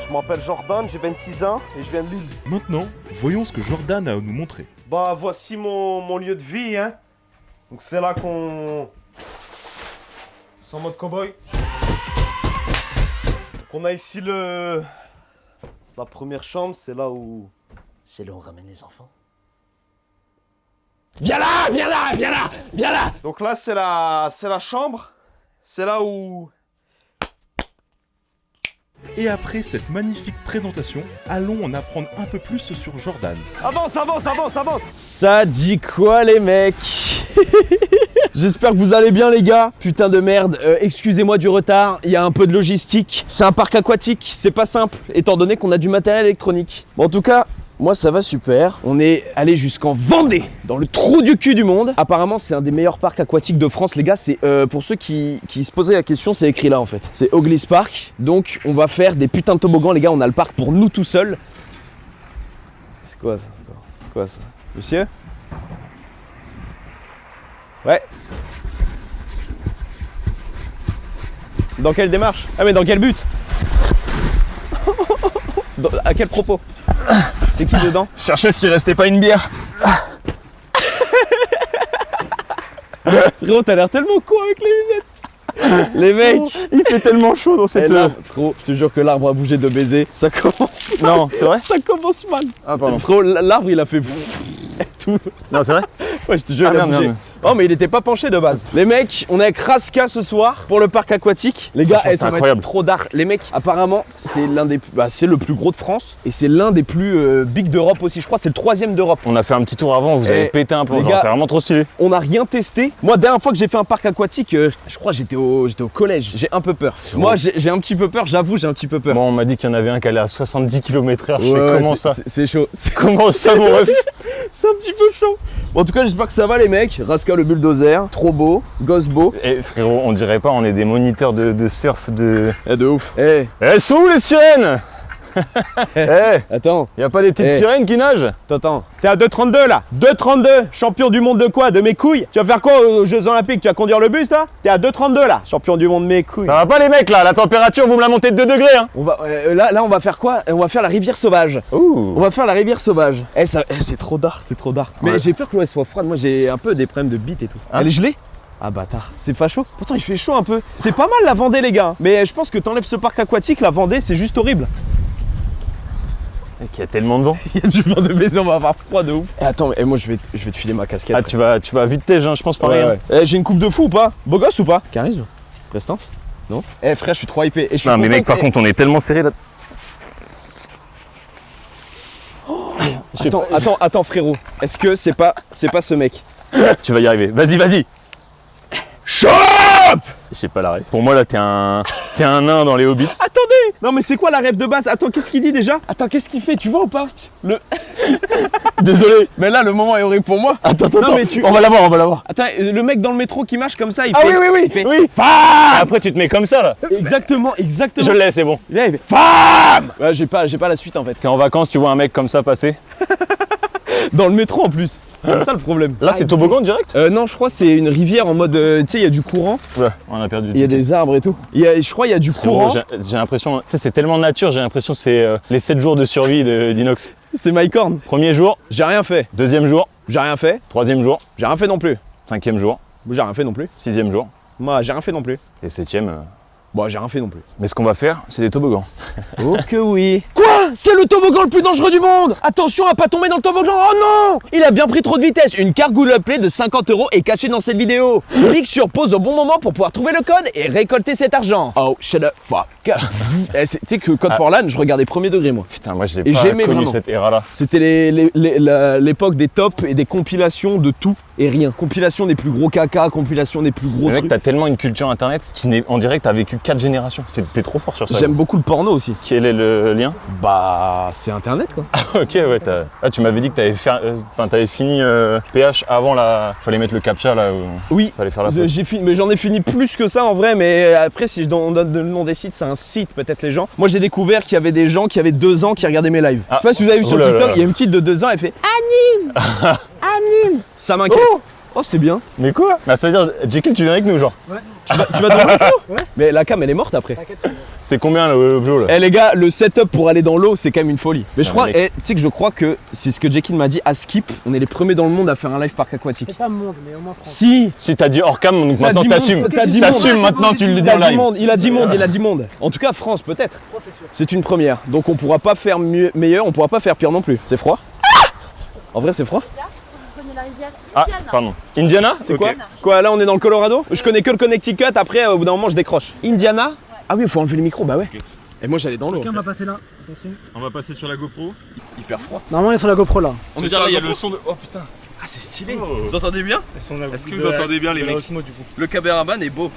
Je m'appelle Jordan, j'ai 26 ans et je viens de Lille. Maintenant, voyons ce que Jordan a à nous montrer. Bah voici mon lieu de vie, hein. Donc c'est là qu'on... C'est en mode cow-boy. Donc on a ici la première chambre, c'est là où on ramène les enfants. Viens là, viens là, viens là, viens là. Donc là c'est la chambre, c'est là où... Et après cette magnifique présentation, allons en apprendre un peu plus sur Jordan. Avance, avance, avance, avance. Ça dit quoi les mecs? J'espère que vous allez bien les gars. Putain de merde, excusez-moi du retard, il y a un peu de logistique. C'est un parc aquatique, c'est pas simple, étant donné qu'on a du matériel électronique. Bon, en tout cas, moi ça va super. On est allé jusqu'en Vendée, dans le trou du cul du monde. Apparemment c'est un des meilleurs parcs aquatiques de France les gars. C'est pour ceux qui se posaient la question, c'est écrit là en fait. C'est Oglis Park. Donc on va faire des putains de toboggans les gars. On a le parc pour nous tout seuls. C'est quoi ça? C'est quoi ça? Monsieur? Ouais. Dans quelle démarche? Ah mais dans quel but? À quel propos? C'est qui dedans? Cherchez s'il restait pas une bière. Frérot, t'as l'air tellement con avec les lunettes. Les mecs, Il fait tellement chaud dans cette... frérot, je te jure que l'arbre a bougé de baiser. Ça commence mal. Non, c'est vrai? Ça commence mal. Ah pardon. Frérot, l'arbre il a fait tout. Non, c'est vrai? Ouais, je te jure, Ah, il a merde, bougé. merde. Oh mais il était pas penché de base. Les mecs, on est avec Raska ce soir pour le parc aquatique. Les gars, Franchement, c'est ça va être incroyable. trop d'art. Les mecs, apparemment, c'est l'un des, c'est le plus gros de France et c'est l'un des plus big d'Europe aussi. Je crois que c'est le 3e d'Europe. On a fait un petit tour avant, vous avez Eh, pété un plomb, les genre, gars, c'est vraiment trop stylé. On n'a rien testé. Moi, dernière fois que j'ai fait un parc aquatique, je crois que j'étais au collège. J'ai un peu peur. Moi, j'ai un petit peu peur, j'avoue, j'ai un petit peu peur. Moi on m'a dit qu'il y en avait un qui allait à 70 km/h, je Ouais, fais comment c'est- ça? C'est chaud. Comment ça mon ref? C'est un petit peu chaud. Bon, en tout cas, j'espère que ça va les mecs. Raska le bulldozer, trop beau, gosse beau. Eh frérot, on dirait pas, on est des moniteurs de surf de... Eh, de ouf. Eh, Elles sont où les sirènes? Eh, attends, y a pas des petites Eh. sirènes qui nagent? attends. T'es à 2,32 là. 2,32. Champion du monde de quoi? De mes couilles? Tu vas faire quoi aux Jeux Olympiques? Tu vas conduire le bus là? T'es à 2,32 là. Champion du monde de mes couilles. Ça va pas les mecs là, la température vous me la montez de 2 degrés hein? On va, là, on va faire quoi? On va faire la rivière sauvage. Ouh. On va faire la rivière sauvage. Eh, c'est trop d'art, c'est trop d'art. Mais Ouais. j'ai peur que l'eau elle soit froide. Moi, j'ai un peu des problèmes de bite et tout. Hein? Elle est gelée? Ah bâtard, c'est pas chaud. Pourtant, il fait chaud un peu. C'est pas mal la Vendée, les gars. Mais je pense que t'enlèves ce parc aquatique, la Vendée, c'est juste horrible. Il y a tellement de vent. Il y a du vent de baiser, on va avoir froid de ouf. Eh, attends, mais moi, je vais te filer ma casquette. Ah tu vas vite tège hein, je pense pas Ouais, rien. ouais. Eh, j'ai une coupe de fou ou pas? Beau gosse ou pas? Charisme? Prestance? Non? Eh frère, je suis trop hypé. Et je suis Non mais content mec par que- contre on est tellement serré là. Attends frérot. Est-ce que c'est pas ce mec? Tu vas y arriver. Vas-y. Chope! J'ai pas la ref. Pour moi là t'es un nain dans les hobbits. Attendez! Non mais c'est quoi la rêve de base? Attends, qu'est-ce qu'il dit déjà? Attends, qu'est-ce qu'il fait? Tu vois ou pas? Désolé. Mais là, le moment est horrible pour moi. Attends. Non, mais tu- On va l'avoir. Attends, le mec dans le métro qui marche comme ça, il Ah fait... oui. il fait Femme. Après tu te mets comme ça là. Exactement. Je l'ai, c'est bon. Là, il fait femme! Ouais, j'ai pas la suite en fait. T'es en vacances, tu vois un mec comme ça passer. Dans le métro en plus. C'est ça le problème. Là c'est toboggan direct. Non, je crois que c'est une rivière en mode... tu sais, il y a du courant. Ouais, on a perdu. Il y a des arbres et tout. Je crois qu'il y a du courant. J'ai l'impression, tu sais, c'est tellement nature, j'ai l'impression que c'est les 7 jours de survie d'Inox. C'est Mycorn. Premier jour, J'ai rien fait. deuxième jour, J'ai rien fait. troisième jour, J'ai rien fait non plus. cinquième jour, J'ai rien fait non plus. sixième jour Moi, j'ai rien fait non plus. et septième. Bon, j'ai rien fait non plus. Mais ce qu'on va faire, c'est des toboggans. Oh que oui. Quoi? C'est le toboggan le plus dangereux du monde. Attention à pas tomber dans le toboggan. Oh non! Il a bien pris trop de vitesse. Une cargoule play de 50 € est cachée dans cette vidéo. Clique sur pause au bon moment pour pouvoir trouver le code et récolter cet argent. Oh, shut up, fuck. Tu sais que Code for LAN, je regardais premier degré moi. Putain, moi je Et l'ai pas j'aimais connu vraiment. cette ère-là. C'était l'époque des tops et des compilations de tout et rien. Compilation des plus gros caca, compilation des plus gros Le mec, trucs. t'as tellement une culture internet on dirait que t'as vécu 4 générations. T'es trop fort sur ça. J'aime beaucoup le porno aussi. Quel est le lien? Bah, c'est internet quoi. Ok, ouais, tu m'avais dit que t'avais fini PH avant la. Fallait mettre le captcha là. Oui, Fallait faire la faute. j'ai fini, mais j'en ai fini plus que ça en vrai. Mais après, si je donne le nom des sites, c'est un site peut-être les gens. Moi, j'ai découvert qu'il y avait des gens qui avaient 2 ans qui regardaient mes lives. Ah. Je sais pas si vous avez vu sur Oh là TikTok, là. il y a une petite de 2 ans, elle fait anime, anime. Ça m'inquiète. Oh, c'est bien. Mais quoi? Bah ça veut dire, Jekyll, tu viens avec nous, genre. Tu vas dans l'eau? Ouais. Mais la cam, elle est morte après. C'est combien le vélo là? Eh les gars, le setup pour aller dans l'eau, c'est quand même une folie. Mais je Ah, crois, mec. tu sais que je crois que c'est ce que Jekyll m'a dit à Skip. On est les premiers dans le monde à faire un live parc aquatique. C'est pas monde, mais au moins France. Si. Si t'as dit hors cam, donc T'as maintenant dit t'assumes. monde, t'as dit monde. T'assumes maintenant, tu le dis Il en a dit live. monde, il a dit monde, il a dit monde. En tout cas, France peut-être. France, c'est sûr. C'est une première. Donc on pourra pas faire mieux, meilleur, on pourra pas faire pire non plus. C'est froid? En vrai, c'est froid? Vous prenez la rivière Ah, Indiana. pardon. Indiana? C'est Ok. quoi? Quoi, là on est dans le Colorado? Je connais que le Connecticut, après au bout d'un moment je décroche. Indiana? Ah oui, il faut enlever le micro, bah ouais. Et moi j'allais dans l'eau. Ok, on va passer là. Attention. On va passer sur la GoPro. Hyper froid. Normalement, il est sur la GoPro là. On est C'est sur ça, la il y a GoPro. le son de. Oh putain. Ah c'est stylé. Vous entendez bien? Est-ce que vous entendez bien les mecs? Le caméraman est beau.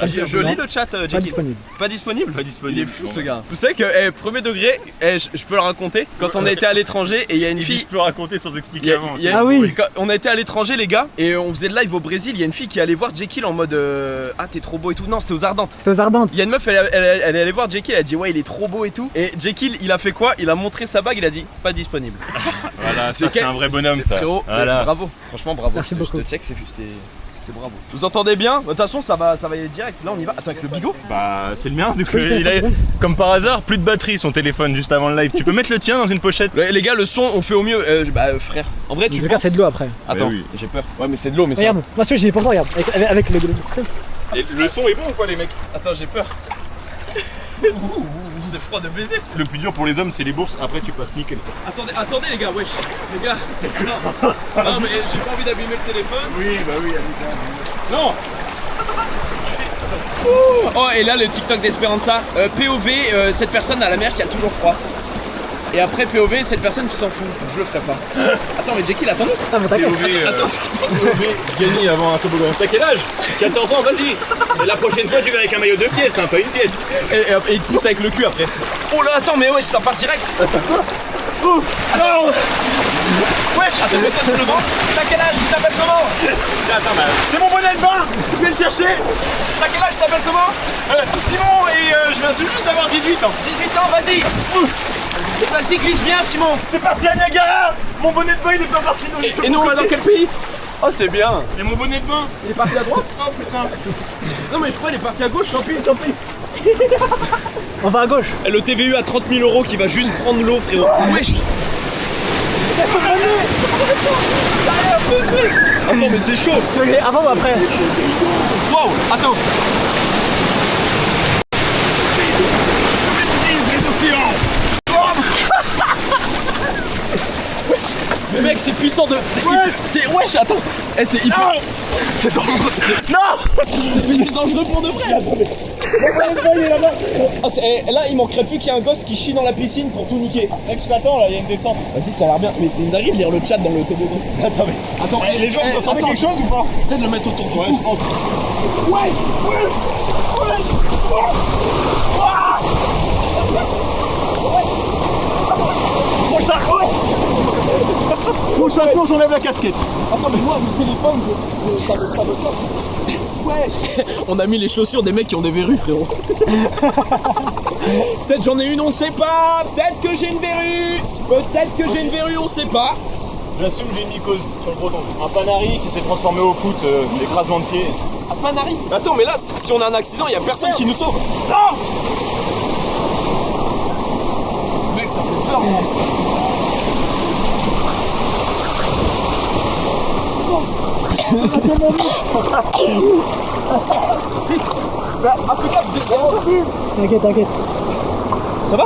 Je lis le chat, Pas Jackie. disponible. Pas disponible? Pas disponible. Il est fou ce gars. Vous savez que, premier degré, je peux le raconter, quand on était à l'étranger et il y a une fille. Je peux raconter sans il y expliquer a- avant. il y a- Ah oui. quand on a été à l'étranger les gars et on faisait le live au Brésil, il y a une fille qui allait voir Jekyll en mode ah t'es trop beau et tout. Non, c'était aux Ardentes. C'était aux Ardentes. Il y a une meuf, elle est allée voir Jekyll, elle a dit ouais il est trop beau et tout. Et Jekyll il a fait quoi? Il a montré sa bague, il a dit pas disponible. Voilà, ça C'est c'est un vrai bonhomme ça. Frérot, Voilà. bravo, franchement bravo. Merci je beaucoup. te check, c'est bravo. Vous entendez bien? De toute façon ça va y aller direct. Là on y va. Attends avec le bigot. Bah c'est le mien du coup. Oui, je Il a, t'ai fait. comme par hasard, plus de batterie son téléphone juste avant le live. Tu peux mettre le tien dans une pochette? Les gars le son on fait au mieux. Frère. En vrai Tu tu regardes, penses... c'est de l'eau après. Attends, Mais oui. j'ai peur. Ouais mais c'est de l'eau mais ça. Regarde, moi celui-là, j'ai pas regarde. Avec le. Et le son est bon ou pas les mecs? Attends j'ai peur. C'est froid de baiser. Le plus dur pour les hommes c'est les bourses, après tu passes nickel. Attendez les gars, wesh. Les gars. Non mais j'ai pas envie d'abîmer le téléphone. Oui bah oui. Non. Oh et là le TikTok d'Esperanza. POV, cette personne à la mer qui a toujours froid. Et après POV, cette personne qui s'en fout. Je le ferai pas. Attends mais Jekyll, attends-nous. Ah, mais t'inquiète. Gagné avant un toboggan. T'as quel âge? 14 ans, vas-y. Et la prochaine fois tu vas avec un maillot de pièces, hein, pas une pièce. Et il te pousse avec le cul après. Oh là attends mais wesh ça part direct. Non. Wesh attends mets-toi sur le ventre. T'as quel âge? Tu t'appelles comment? Attends, bah, c'est mon bonnet de bain. Je vais le chercher. T'as quel âge? Tu t'appelles comment? Simon et je viens tout juste d'avoir 18 ans. 18 ans, vas-y. Vas-y glisse bien Simon. C'est parti à Niagara. Mon bonnet de bain il est pas parti dans Et nous on va dans quel pays? Oh c'est bien. Et mon bonnet de bain. Il est parti à droite? Oh putain. Non mais je crois qu'il est parti à gauche, tant pis. On va à gauche. Le TVU à 30 000 € qui va juste prendre l'eau frérot. Wesh. Attends mais c'est chaud. Tu veux aller avant ou après? Wow. Attends. Mais mec c'est puissant de... C'est... Wesh attends. Eh c'est hyper... C'est dangereux. Mais c'est dangereux pour de vrai. Ah, là il manquerait plus qu'il y ait un gosse qui chie dans la piscine pour tout niquer. Mec, je t'attends là, il y a une descente. Vas-y ça a l'air bien. Mais c'est une dinguerie de lire le chat dans le toboggan. Attends, Les gens, vous entendez attends. quelque chose ou pas? Peut-être le mettre autour du cou. Je pense. Prochain tour, j'enlève la casquette. Attends mais moi mon téléphone ça me sort. Wesh. On a mis les chaussures des mecs qui ont des verrues frérot. Peut-être j'en ai une on sait pas. Peut-être que j'ai une verrue. Peut-être que j'ai une verrue on sait pas. J'assume, j'ai une mycose sur le breton. Un panari qui s'est transformé au foot, écrasement de pied. Ah Panari. Attends mais là si on a un accident y a personne qui nous sauve. Non. Mec ça fait peur moi. Vite. Ah fais gaffe. T'inquiète, t'inquiète. Ça va?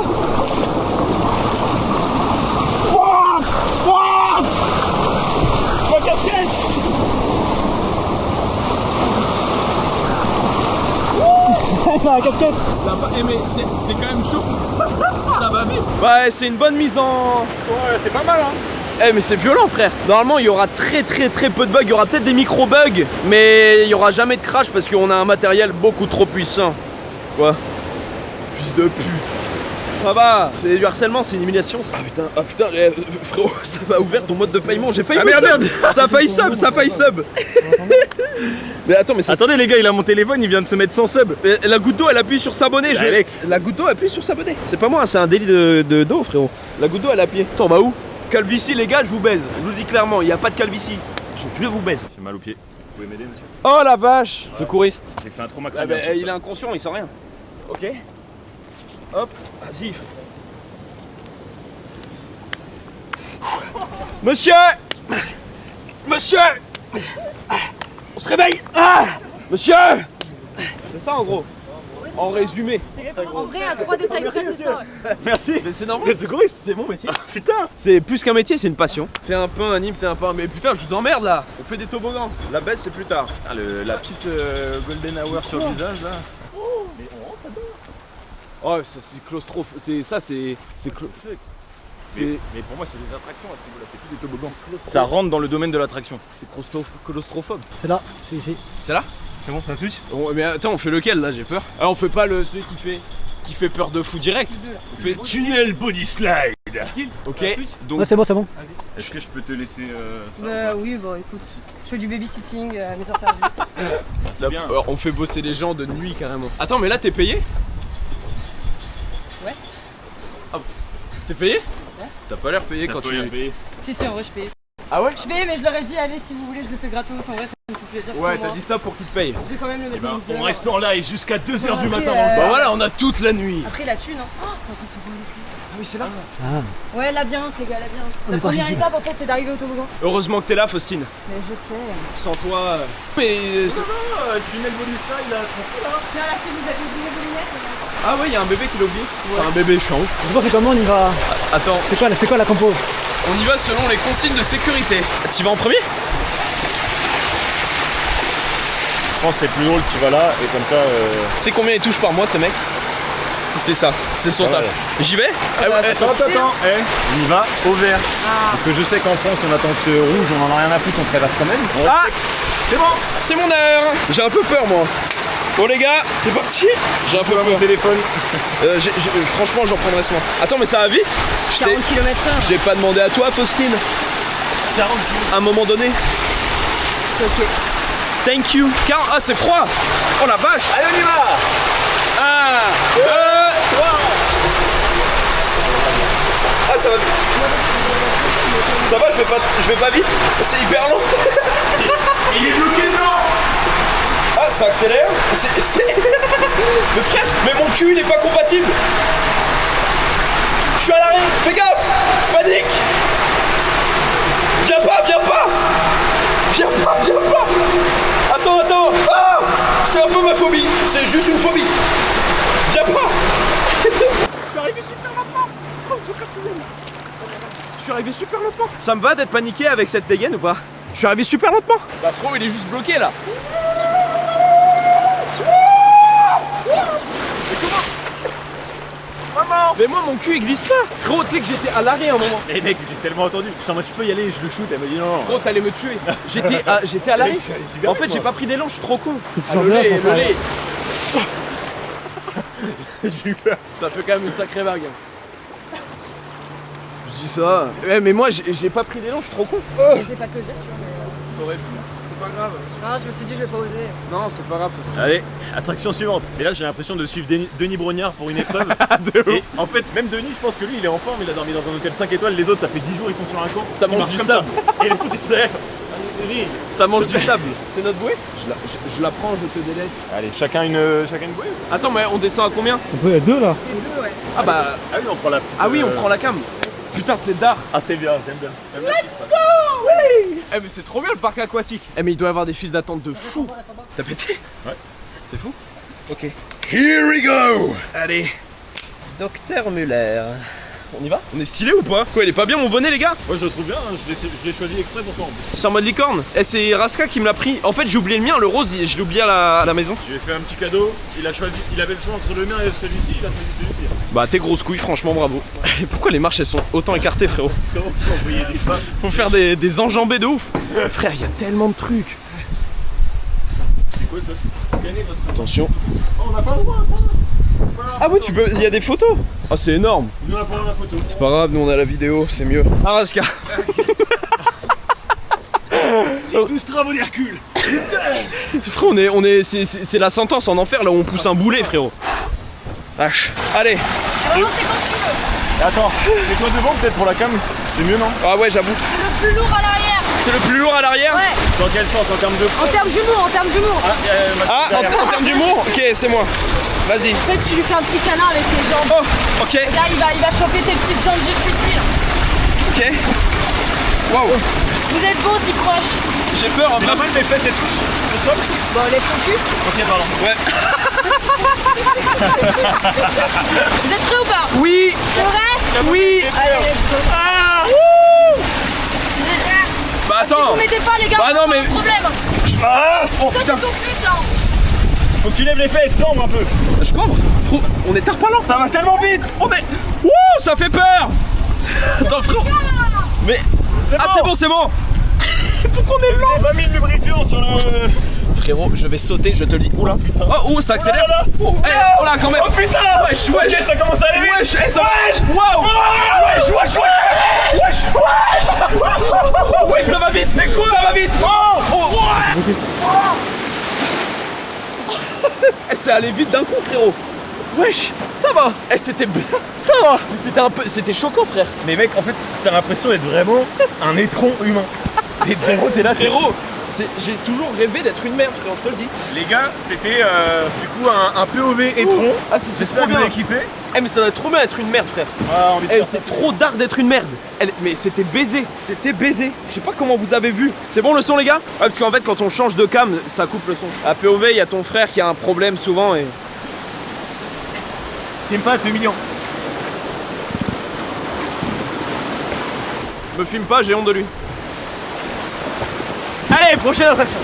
Ma casquette. T'as la casquette. Mais c'est quand même chaud. Ça va vite. Ouais c'est une bonne mise en... Ouais, c'est pas mal hein. Eh mais c'est violent frère. Normalement il y aura très peu de bugs, il y aura peut-être des micro-bugs, mais il y aura jamais de crash parce qu'on a un matériel beaucoup trop puissant. Quoi? Fils de pute. Ça va, c'est du harcèlement, c'est une humiliation. Ah putain, frérot, ça va ouvert ton mode de paiement, j'ai failli merde. Ça a failli sub. Mais attends mais ça... Attendez les gars, il a mon téléphone, il vient de se mettre sans sub. La goutte d'eau elle appuie sur s'abonner, Bah, mec. La goutte d'eau appuie sur s'abonner. C'est pas moi, c'est un délit d'eau frérot. La goutte d'eau elle appuie. Attends, on va où? Calvitie les gars, je vous baise. Je vous le dis clairement, il n'y a pas de calvitie. je vous baise. J'ai mal au pied. Vous pouvez m'aider, monsieur? Oh la vache. Secouriste. J'ai fait un trauma Ah crânien. bah, il est inconscient, il sent rien. Ok. Hop, vas-y. Monsieur! Monsieur! On se réveille! Ah! Monsieur! C'est ça en gros. En résumé. En vrai, à 3 détails près, c'est ça. Merci. Mais c'est normal, secouriste, c'est mon métier. Putain. C'est plus qu'un métier, c'est une passion. T'es un peu un hymne, t'es un peu un... Mais putain, je vous emmerde là. On fait des toboggans. La baisse, c'est plus tard. Ah, la petite golden hour sur le visage là. Oh, ça c'est claustrophobe. C'est ça, c'est Mais pour moi, c'est des attractions à ce niveau-là, c'est plus des toboggans. Ça rentre dans le domaine de l'attraction. claustrophobe. C'est là, je suis ici. C'est là? C'est bon, ça switch? Mais attends, on fait lequel là? J'ai peur. Ah, on fait pas celui qui fait peur de fou direct. On fait tunnel body slide. Ok. Donc Ouais, c'est bon, c'est bon. Est-ce que je peux te laisser ça? Oui, bon, écoute, je fais du babysitting à mes heures perdues. C'est bien. on fait bosser les gens de nuit carrément. Attends, mais là t'es payé? Ouais. Ah, t'es payé? Ouais. T'as pas l'air payé quand tu. payé. Si, en vrai, je paye. Ah ouais? Je paye, mais je leur ai dit, allez, si vous voulez, je le fais gratos. En vrai, ça me fait plaisir. c'est Ouais, pour t'as moi. dit ça pour qu'ils te payent. Je vais quand même le mettre dans les heures. On reste en live jusqu'à 2h du Après, matin. Bah voilà, on a toute la nuit. Après, la thune, hein. Oh, t'es en train de te rouler l'escalier. Ah oui, c'est là. Ah, Ouais, labyrinthe, les gars, labyrinthe. On La est parti. première étape, en fait, c'est d'arriver au toboggan. Heureusement que t'es là, Faustine. Mais je sais. Sans toi. Mais. Tunnel body slide là, Là, là, si vous avez oublié vos lunettes. Ah ouais, y a un bébé qui l'a oublié. Enfin, un bébé, je suis en ouf. je vois, c'est comment on y va. Attends, C'est quoi la compo? on y va selon les consignes de sécurité. T'y vas en premier? Je pense que c'est plus drôle qu'il va là et comme ça. Tu sais combien il touche par mois ce mec? C'est ça, c'est son Ah taf. ouais. J'y vais? Attends, on y va au vert. Parce que je sais qu'en France on attend que rouge, on en a rien à foutre, on traverse quand même. Ah! C'est bon, c'est mon heure. J'ai un peu peur moi. Bon les gars, c'est parti. J'ai un peu Mon peur. téléphone. Franchement, j'en prendrai soin. Attends, mais ça va vite? 40 km/h. J'ai pas demandé à toi, Faustine. 40 À un moment donné. C'est ok. Thank you. Ah, c'est froid. Oh la vache. Allez, on y va! 1, 2, 3. Ah, ça va vite. Ça va, je vais pas vite. C'est hyper long. Il est bloqué dedans. Ah, ça accélère. Mais frère, mais mon cul il est pas compatible. Je suis à l'arrêt. Fais gaffe. Je panique. Viens pas. Attends. Ah, c'est un peu ma phobie. C'est juste une phobie. Viens pas. Je suis arrivé super lentement. Ça me va d'être paniqué avec cette dégaine ou pas? Je suis arrivé super lentement. Bah frérot, il est juste bloqué là. Mais moi mon cul il glisse pas. Frérot, tu sais que j'étais à l'arrêt un moment. Eh mec, j'ai tellement entendu. Je t'en tu peux y aller, je le shoot. Elle m'a dit non. Frérot, t'allais me tuer. J'étais à l'arrêt. Mec, je suis allé super En fait, vite, j'ai moi. pas pris d'élan, je suis trop con. Ah, sens le bien, lait, ton le lait. J'ai eu peur. Ça fait quand même une sacrée vague. Je dis ça. Ouais, mais moi j'ai pas pris d'élan, je suis trop con. Je sais pas te le dire, tu vois, mais... T'aurais pu. C'est pas grave. Non, je me suis dit, je vais pas oser. Non, c'est pas grave. Allez, attraction suivante. Et là, j'ai l'impression de suivre Denis Brognard pour une épreuve. Et en fait, même Denis, je pense que lui, il est en forme. Il a dormi dans un hôtel 5 étoiles. Les autres, ça fait 10 jours, ils sont sur un camp. Ça Ils mange marchent du comme sable. ça. Et les foutent, ils se lèvent. Denis. Ça mange du sable. C'est notre bouée? Je la prends, je te délaisse. Allez, chacun une bouée. Attends, mais on descend à combien? On peut être deux là. C'est deux, ouais. Ah bah. Ah oui, on prend la petite. Ah oui, on prend la cam. Putain, c'est d'art. Ah, c'est bien, j'aime bien. J'aime bien ce qui se passe. Eh mais c'est trop bien le parc aquatique. Eh mais il doit y avoir des files d'attente de fou. T'as pété? Ouais. C'est fou. Ok. Here we go. Allez. Docteur Muller. On y va? On est stylé ou pas? Quoi, il est pas bien mon bonnet les gars? Moi, je le trouve bien. Hein. Je l'ai choisi exprès pour toi en plus. C'est en mode licorne. Eh c'est Raska qui me l'a pris. En fait j'ai oublié le mien, le rose, je l'ai oublié à la maison. Je lui ai fait un petit cadeau. Il a choisi. Il avait le choix entre le mien et celui-ci. Il a choisi celui-ci. Bah t'es grosse couille, franchement bravo. Pourquoi les marches elles sont autant écartées frérot? Comment faut envoyer des femmes? Faut faire des enjambées de ouf. Frère, il y a tellement de trucs. C'est quoi ça? Scanner votre. Attention. Oh, on n'a pas le droit à ça. Ah oui, tu peux. Il y a des photos. Ah c'est énorme. Nous, on a pas la photo. C'est pas grave, nous on a la vidéo, c'est mieux. Ah Raska. Tous travaux d'Hercule. Frérot, c'est la sentence en enfer là où on pousse un boulet frérot. H. Allez. Vraiment, c'est quand tu veux. Attends, mets-toi devant peut-être pour la cam. C'est mieux, non? Ah ouais j'avoue. Le plus lourd à l'arrière. C'est le plus lourd à l'arrière? Ouais. Dans quel sens? En termes de... En termes d'humour, en termes d'humour. Ah, en termes d'humour? Ok, c'est moi. Vas-y. En fait, tu lui fais un petit câlin avec les jambes. Oh, ok, Regarde, il va choper tes petites jambes juste ici. Là. ok. Waouh, Vous êtes beaux si proches. j'ai peur un Tu peu. m'as pas mes fesses et touches le sol? Bon, lève ton cul. Ok, pardon. Ouais. Vous êtes prêts ou pas? Oui, C'est vrai? oui. Allez, let's go. Bah Si attends. vous mettez pas, les gars, Bah non, on a mais- un problème. Ah, oh Ça, putain. c'est ton cul, ça. Faut que tu lèves les fesses, cambre un peu. Je cambre. Frérot, on est tard pas là. Ça va tellement vite. Oh mais. Wouh, ça fait peur. Attends frérot. Mais. Ah c'est bon, c'est bon. Faut qu'on ait blanc. J'ai pas mis de lubrifiant sur le... Frérot, je vais sauter, je te le dis. Oula. Oh, ça accélère. Oh là là. Oh, oh là quand même. Oh putain. Wesh, Ok, wesh. ça commence à aller vite. Wesh, ça va. Waouh. Wesh, wesh, wesh. Wesh. Wesh, ça va vite. Ça va vite. Oh. Eh, c'est allé vite d'un coup, frérot. Wesh, ça va. Eh, c'était bien. Ça va. Mais c'était un peu, c'était choquant, frère. Mais mec, en fait, t'as l'impression d'être vraiment un étron humain. T'es là, Frérot, j'ai toujours rêvé d'être une merde, frérot, je te le dis. Les gars, c'était du coup un POV étron. Ah, c'était J'espère trop que vous bien. avez kiffé. Eh, mais ça doit être trop bien d'être une merde, frère. Ah, envie de Eh, faire ça. c'est trop d'art d'être une merde. Mais c'était baisé. C'était baisé. Je sais pas comment vous avez vu. C'est bon le son, les gars? Ouais, parce qu'en fait, quand on change de cam, ça coupe le son. À POV, il y a ton frère qui a un problème souvent et. Filme pas, c'est humiliant. Me filme pas, j'ai honte de lui. Allez, prochaine attraction.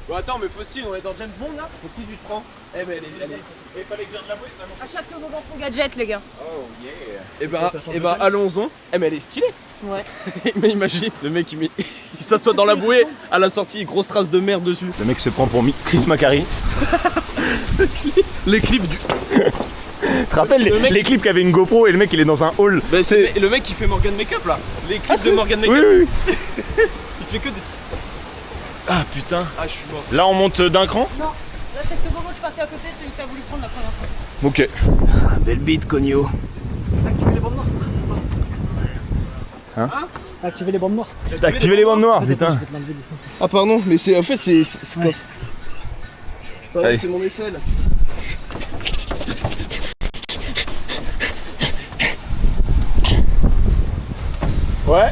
Bon, attends, mais Faustine, on est dans James Bond là? Pour qui tu te prends? Eh, mais elle est. Et fallait que je vienne l'avouer. À chaque toboggan son gadget, les gars. Eh ben, allons-en. Eh, mais elle est stylée. Ouais. Mais imagine, le mec il s'assoit dans la bouée, à la sortie, grosse trace de merde dessus. Le mec se prend pour Chris Macari. Les clips du. Tu te rappelles Le mec- les clips qui avaient une GoPro et le mec il est dans un hall. Bah, c'est le mec qui fait Morgan Makeup là. Les clips de Morgan Makeup. Oui, oui. Il fait que des. Ah putain. Ah, je suis mort. Là on monte d'un cran. Non. Là, c'est le toboggan qui partait à côté, celui que t'as voulu prendre la première fois. Ok. Belle bite, Cogno. Activez les bandes noires. Hein Activez les bandes noires. T'as activé les bandes noires, putain. Je vais te l'enlever d'ici. Ah, pardon, mais c'est. En fait, c'est. Ouais. Pardon, Allez. c'est mon aisselle. Ouais.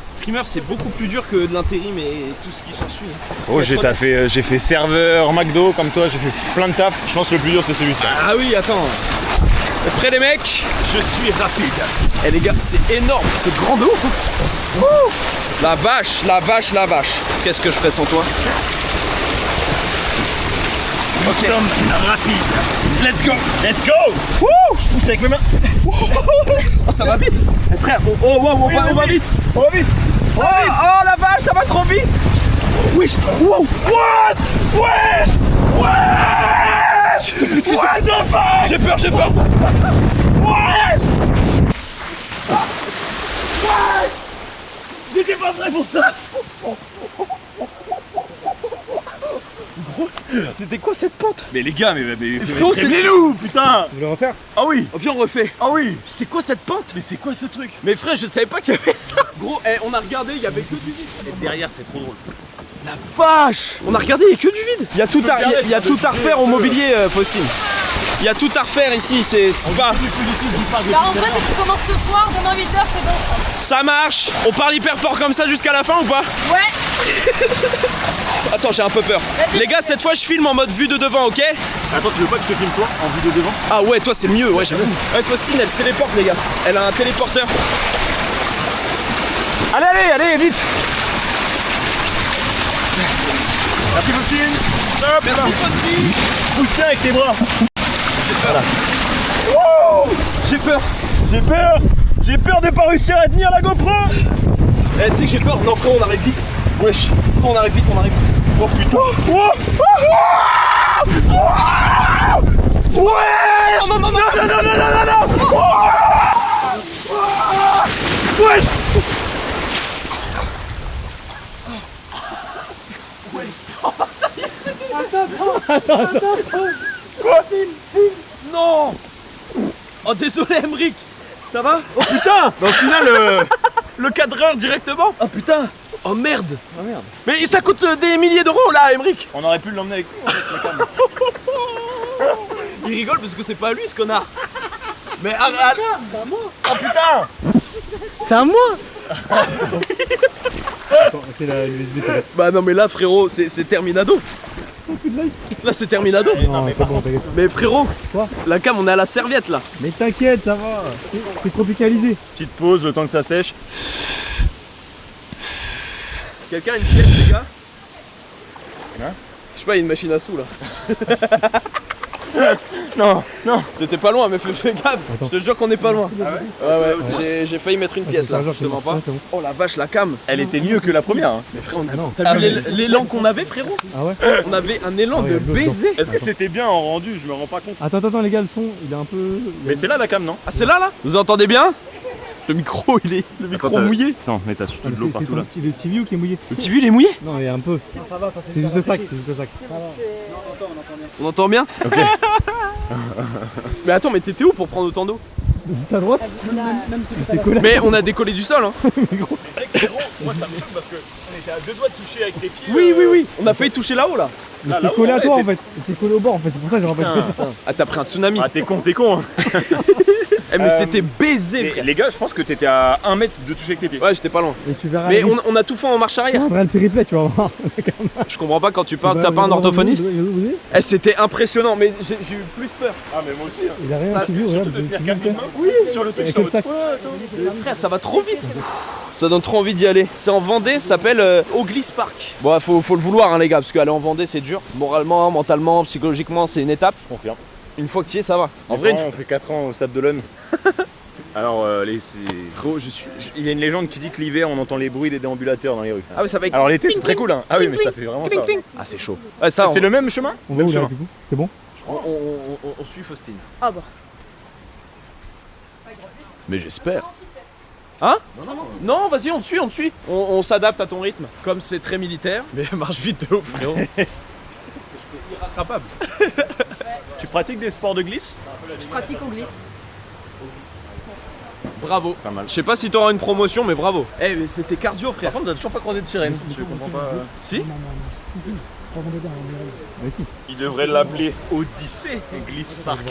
Streamer, c'est beaucoup plus dur que de l'intérim et tout ce qui s'ensuit. Oh, j'ai fait serveur McDo comme toi, j'ai fait plein de taf. Je pense que le plus dur c'est celui-ci. Ah oui, attends. Prêts les mecs? Je suis rapide. Eh les gars, c'est énorme, c'est grand de ouf. Hein. Wouh. La vache, la vache, la vache. Qu'est-ce que je fais sans toi? Nous sommes rapides. Let's go. Let's go. Wouh. Je pousse avec mes mains. Oh, ça va vite. Eh, frère, on va vite. On va vite. Oh, oh la vache, ça va trop vite. Wesh. Wow. What? Wesh. Wesh. What the fuck? J'ai peur, j'ai peur. Wesh. Wesh. J'étais pas prêt pour ça. C'était quoi cette pente? Mais les gars, mais frérot, c'est- prévenez-nous, putain. Vous voulez refaire? Ah oui. Oh, viens, on refait. Ah oui. C'était quoi cette pente? Mais c'est quoi ce truc? Mais frère, je savais pas qu'il y avait ça. Gros, on a regardé, il y avait que du vide. Et derrière, c'est trop drôle. La vache. On a regardé, il y a que du vide. Il y a tout à, il y a tout à refaire au mobilier, Faustine. Il y a tout à refaire ici, c'est pas... Bah, en vrai, si tu commences ce soir, demain 8h, c'est bon, je pense. Ça marche. On parle hyper fort comme ça jusqu'à la fin ou pas? Ouais. Attends, j'ai un peu peur. Les gars, cette fois, je filme en mode vue de devant, ok? Attends, tu veux pas que je te filme toi en vue de devant? Ah ouais, toi, c'est mieux, ouais, j'avoue. Ouais, Faustine, elle se téléporte, les gars. Elle a un téléporteur. Allez, vite. Merci Faustine. Hop, Merci, Faustine. pousse-tiens avec tes bras. J'ai peur. J'ai peur de pas réussir à tenir la GoPro. Eh, tu sais que j'ai peur. Non, frérot, on arrive vite. Wesh. On arrive vite, on arrive vite. Oh putain. Ouais. Non, non, non, non, non, non, non, non. Ouais. Non. Oh, désolé, Emric. Ça va? Oh putain. Mais au final, Le cadreur directement. Oh putain. Oh merde. Oh merde. Mais ça coûte des milliers d'euros là, Emric. On aurait pu l'emmener avec nous en fait, la cam. Il rigole parce que c'est pas à lui ce connard. Mais C'est à moi. oh putain. C'est à moi. C'est la USB. Bah non mais là frérot, c'est Terminado. Là c'est Terminado. Non, c'est bon, t'inquiète. Mais frérot, Quoi? la cam on est à la serviette là. Mais t'inquiète, ça va. C'est tropicalisé. Petite pause, le temps que ça sèche. Quelqu'un a une pièce les gars? Hein? Je sais pas, il y a une machine à sous là. Non, non. C'était pas loin mais fais gaffe. Attends. Je te jure qu'on est pas loin. Ah Ouais j'ai failli mettre une pièce là, je te mens pas. Ouais, c'est bon. Oh la vache la cam. Elle était mieux que la première. Hein. Mais frérot, Ah non. t'as vu l'élan qu'on avait frérot? Ah ouais. On avait un élan Ah ouais, de go, go. baiser. Est-ce que Attends. c'était bien en rendu? Je me rends pas compte. Attends, les gars, le son, il est un peu. Mais c'est là la cam, non? Ah c'est là? Vous entendez bien? Le micro il est mouillé. Non, mais t'as surtout de l'eau partout là. C'est le TV ou qui est mouillé? Le TV il est mouillé? Non, il est un peu. C'est juste le sac. On entend bien? Ok. Mais attends, mais t'étais où pour prendre autant d'eau? Juste à droite. T'es collé. Mais on a décollé du sol hein. Moi ça me choque parce qu'on était à deux doigts de toucher avec les pieds. Oui. On a failli toucher là-haut là. Mais Ah, t'es là-haut, collé à ouais, toi t'es- en fait. T'es collé au bord en fait. C'est pour ça que j'ai rappelé. Ah t'as pris un tsunami. Ah t'es con hein. Eh mais c'était baisé Mais frère. les gars, je pense que t'étais à 1 mètre de toucher avec tes pieds. Ouais j'étais pas loin. Et tu verras. Mais on a tout fait en marche arrière. On verra le périplète, tu vas voir. Je comprends pas quand tu parles, t'as pas un orthophoniste? Eh c'était impressionnant mais j'ai eu plus peur. Ah mais moi aussi hein. Il a rien, tu vois, regarde. Oui Sur le truc, Avec je le sac. frère ça va trop vite. Ça donne trop envie d'y aller. C'est en Vendée, ça s'appelle Augliss Park. Bon faut le vouloir hein les gars parce qu'aller en Vendée c'est dur. Moralement, mentalement, psychologiquement c'est une étape. Je confirme. Une fois que tu y es ça va. En En vrai vrai, on fait 4 ans au Stade de l'Aune. Alors, il y a une légende qui dit que l'hiver, on entend les bruits des déambulateurs dans les rues. Ah ouais ça va être... Alors l'été, c'est très cool, hein. Ah oui, mais ça fait vraiment ça. Ah c'est chaud. Ouais ça C'est le même chemin? On va Même où là chemin. du coup? C'est bon? on suit Faustine. Ah bah. Mais j'espère. Hein? Non, vas-y, on te suit. On s'adapte à ton rythme. Comme c'est très militaire, mais marche vite de ouf, frérot. C'est irrattrapable. Tu pratiques des sports de glisse? Je pratique au glisse. Bravo. Pas mal. Je sais pas si t'auras une promotion, mais bravo. Eh, mais c'était cardio, frère. Par contre, t'as toujours pas croisé de sirène. Je comprends pas. Si? Mais si. Il devrait l'appeler Odyssée Glisse Park.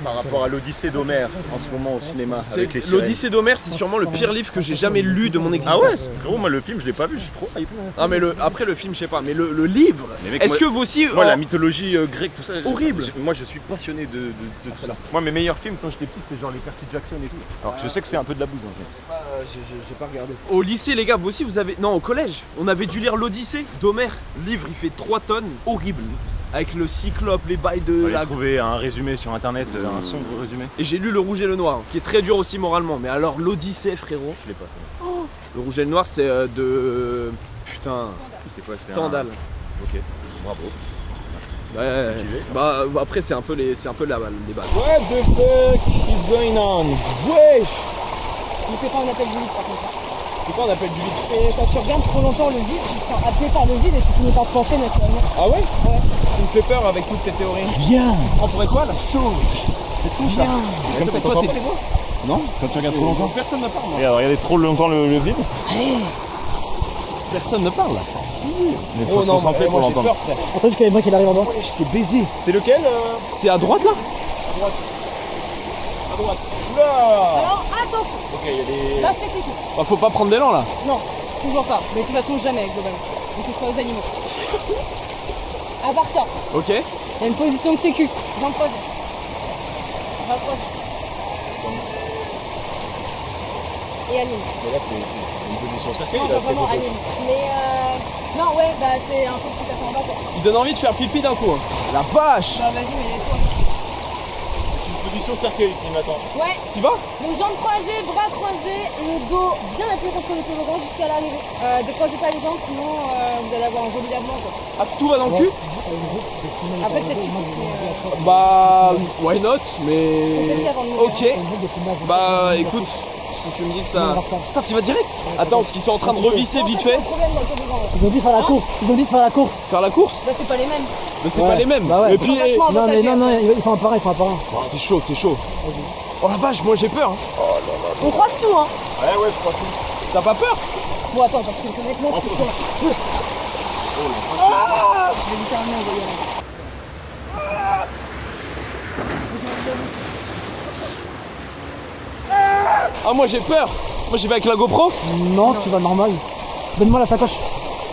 Par rapport à l'Odyssée d'Homère en ce moment au cinéma avec les sirènes. L'Odyssée d'Homère, c'est sûrement le pire livre que j'ai jamais lu de mon existence. Ah ouais? Frérot, moi le film, je l'ai pas vu, je suis trop hype. Ah, mais après le film, je sais pas, mais le livre. Mais mec, Est-ce moi- que vous aussi. Moi, en- la mythologie grecque, tout ça. Horrible. Moi, je suis passionné de tout ça. Moi, mes meilleurs films quand j'étais petit, c'est genre les Percy Jackson et tout. Alors que je sais que c'est un peu de la bouse en fait. J'ai pas regardé. Au lycée, les gars, vous aussi, vous avez. Non, au collège, on avait dû lire l'Odyssée d'Homère. Livre, il fait 3 tonnes. Horrible. Avec le cyclope, les bails de J'avais la. trouvé un résumé sur internet, un sombre résumé. Et j'ai lu Le Rouge et le Noir, qui est très dur aussi moralement. Mais alors, l'Odyssée, frérot. Je l'ai pas ça. Le Rouge et le Noir, c'est de. Putain. C'est quoi? c'est Stendhal. Ok, bravo. Ouais. Cultivé. Bah, après, c'est un peu les bases. What the fuck is going on? Wesh! Ne fais pas un appel du vide par contre. C'est quoi on appelle du vide? C'est quand tu regardes trop longtemps le vide, tu te sens happé par le vide et tu finis par te pencher naturellement. Ah ouais? Tu me fais peur avec toutes tes théories. Viens. Prends pour étoile. Saute. C'est fou ça. Comme ça, t'entends pas les voix? Non? Quand tu regardes trop longtemps? Personne ne parle. Regarde, regardez trop longtemps le vide. Personne ne parle. Mais faut se concentrer pour l'entendre. peur, frère. Attends, jusqu'à les bras qu'il arrive en bas. C'est baisé. C'est lequel? C'est à droite là? À droite. Oula! Alors attention, Ok, il y a des. là c'est technique. Bah, faut pas prendre d'élan là. Non, toujours pas. Mais de toute façon jamais globalement. On touche pas aux animaux. À part ça, Ok. il y a une position de sécu. Jambes croisées. Bras croisés. Et anime. Mais là, c'est une position cerclée. Non, là, genre ce qu'elle vraiment propose. anime. Mais non, ouais, bah c'est un peu ce que t'attends en bas quoi. Il donne envie de faire pipi d'un coup. Hein. La vache. Bah vas-y, mais toi. Une position cercueil qui m'attend. Ouais, T'y vas? donc jambes croisées, bras croisés, le dos bien appuyé contre le toboggan jusqu'à l'arrivée. Décroisez pas les jambes, sinon vous allez avoir un joli lavement quoi. Ah, tout va dans le cul? Après peut-être tu coupes, mais Bah, why not? faut Mais. tester avant de mourir. Ok. Bah, écoute, si tu me dis que ça. Putain, t'y vas direct? Attends, parce qu'ils sont en train de revisser vite fait. Pas de problème dans le toboggan, ouais. Ils ont dit de faire la course. Ils ont dit de faire la course. Faire la course? Bah c'est pas les mêmes. Mais c'est pas les mêmes. Bah ouais. Et Ils puis. sont vachement Non, mais avantagés. non, après. il faut un par un, il faut un par un. Oh, c'est chaud, c'est chaud. Oh la vache, moi j'ai peur. Hein. On croise tout hein. Ouais, je crois tout. T'as pas peur? Bon, attends, parce que le mec monstre, c'est là. Je vais lui faire un nez, on va y aller. Ah, moi j'ai peur. Moi j'y vais avec la GoPro. Non, tu vas normal. Donne-moi la sacoche.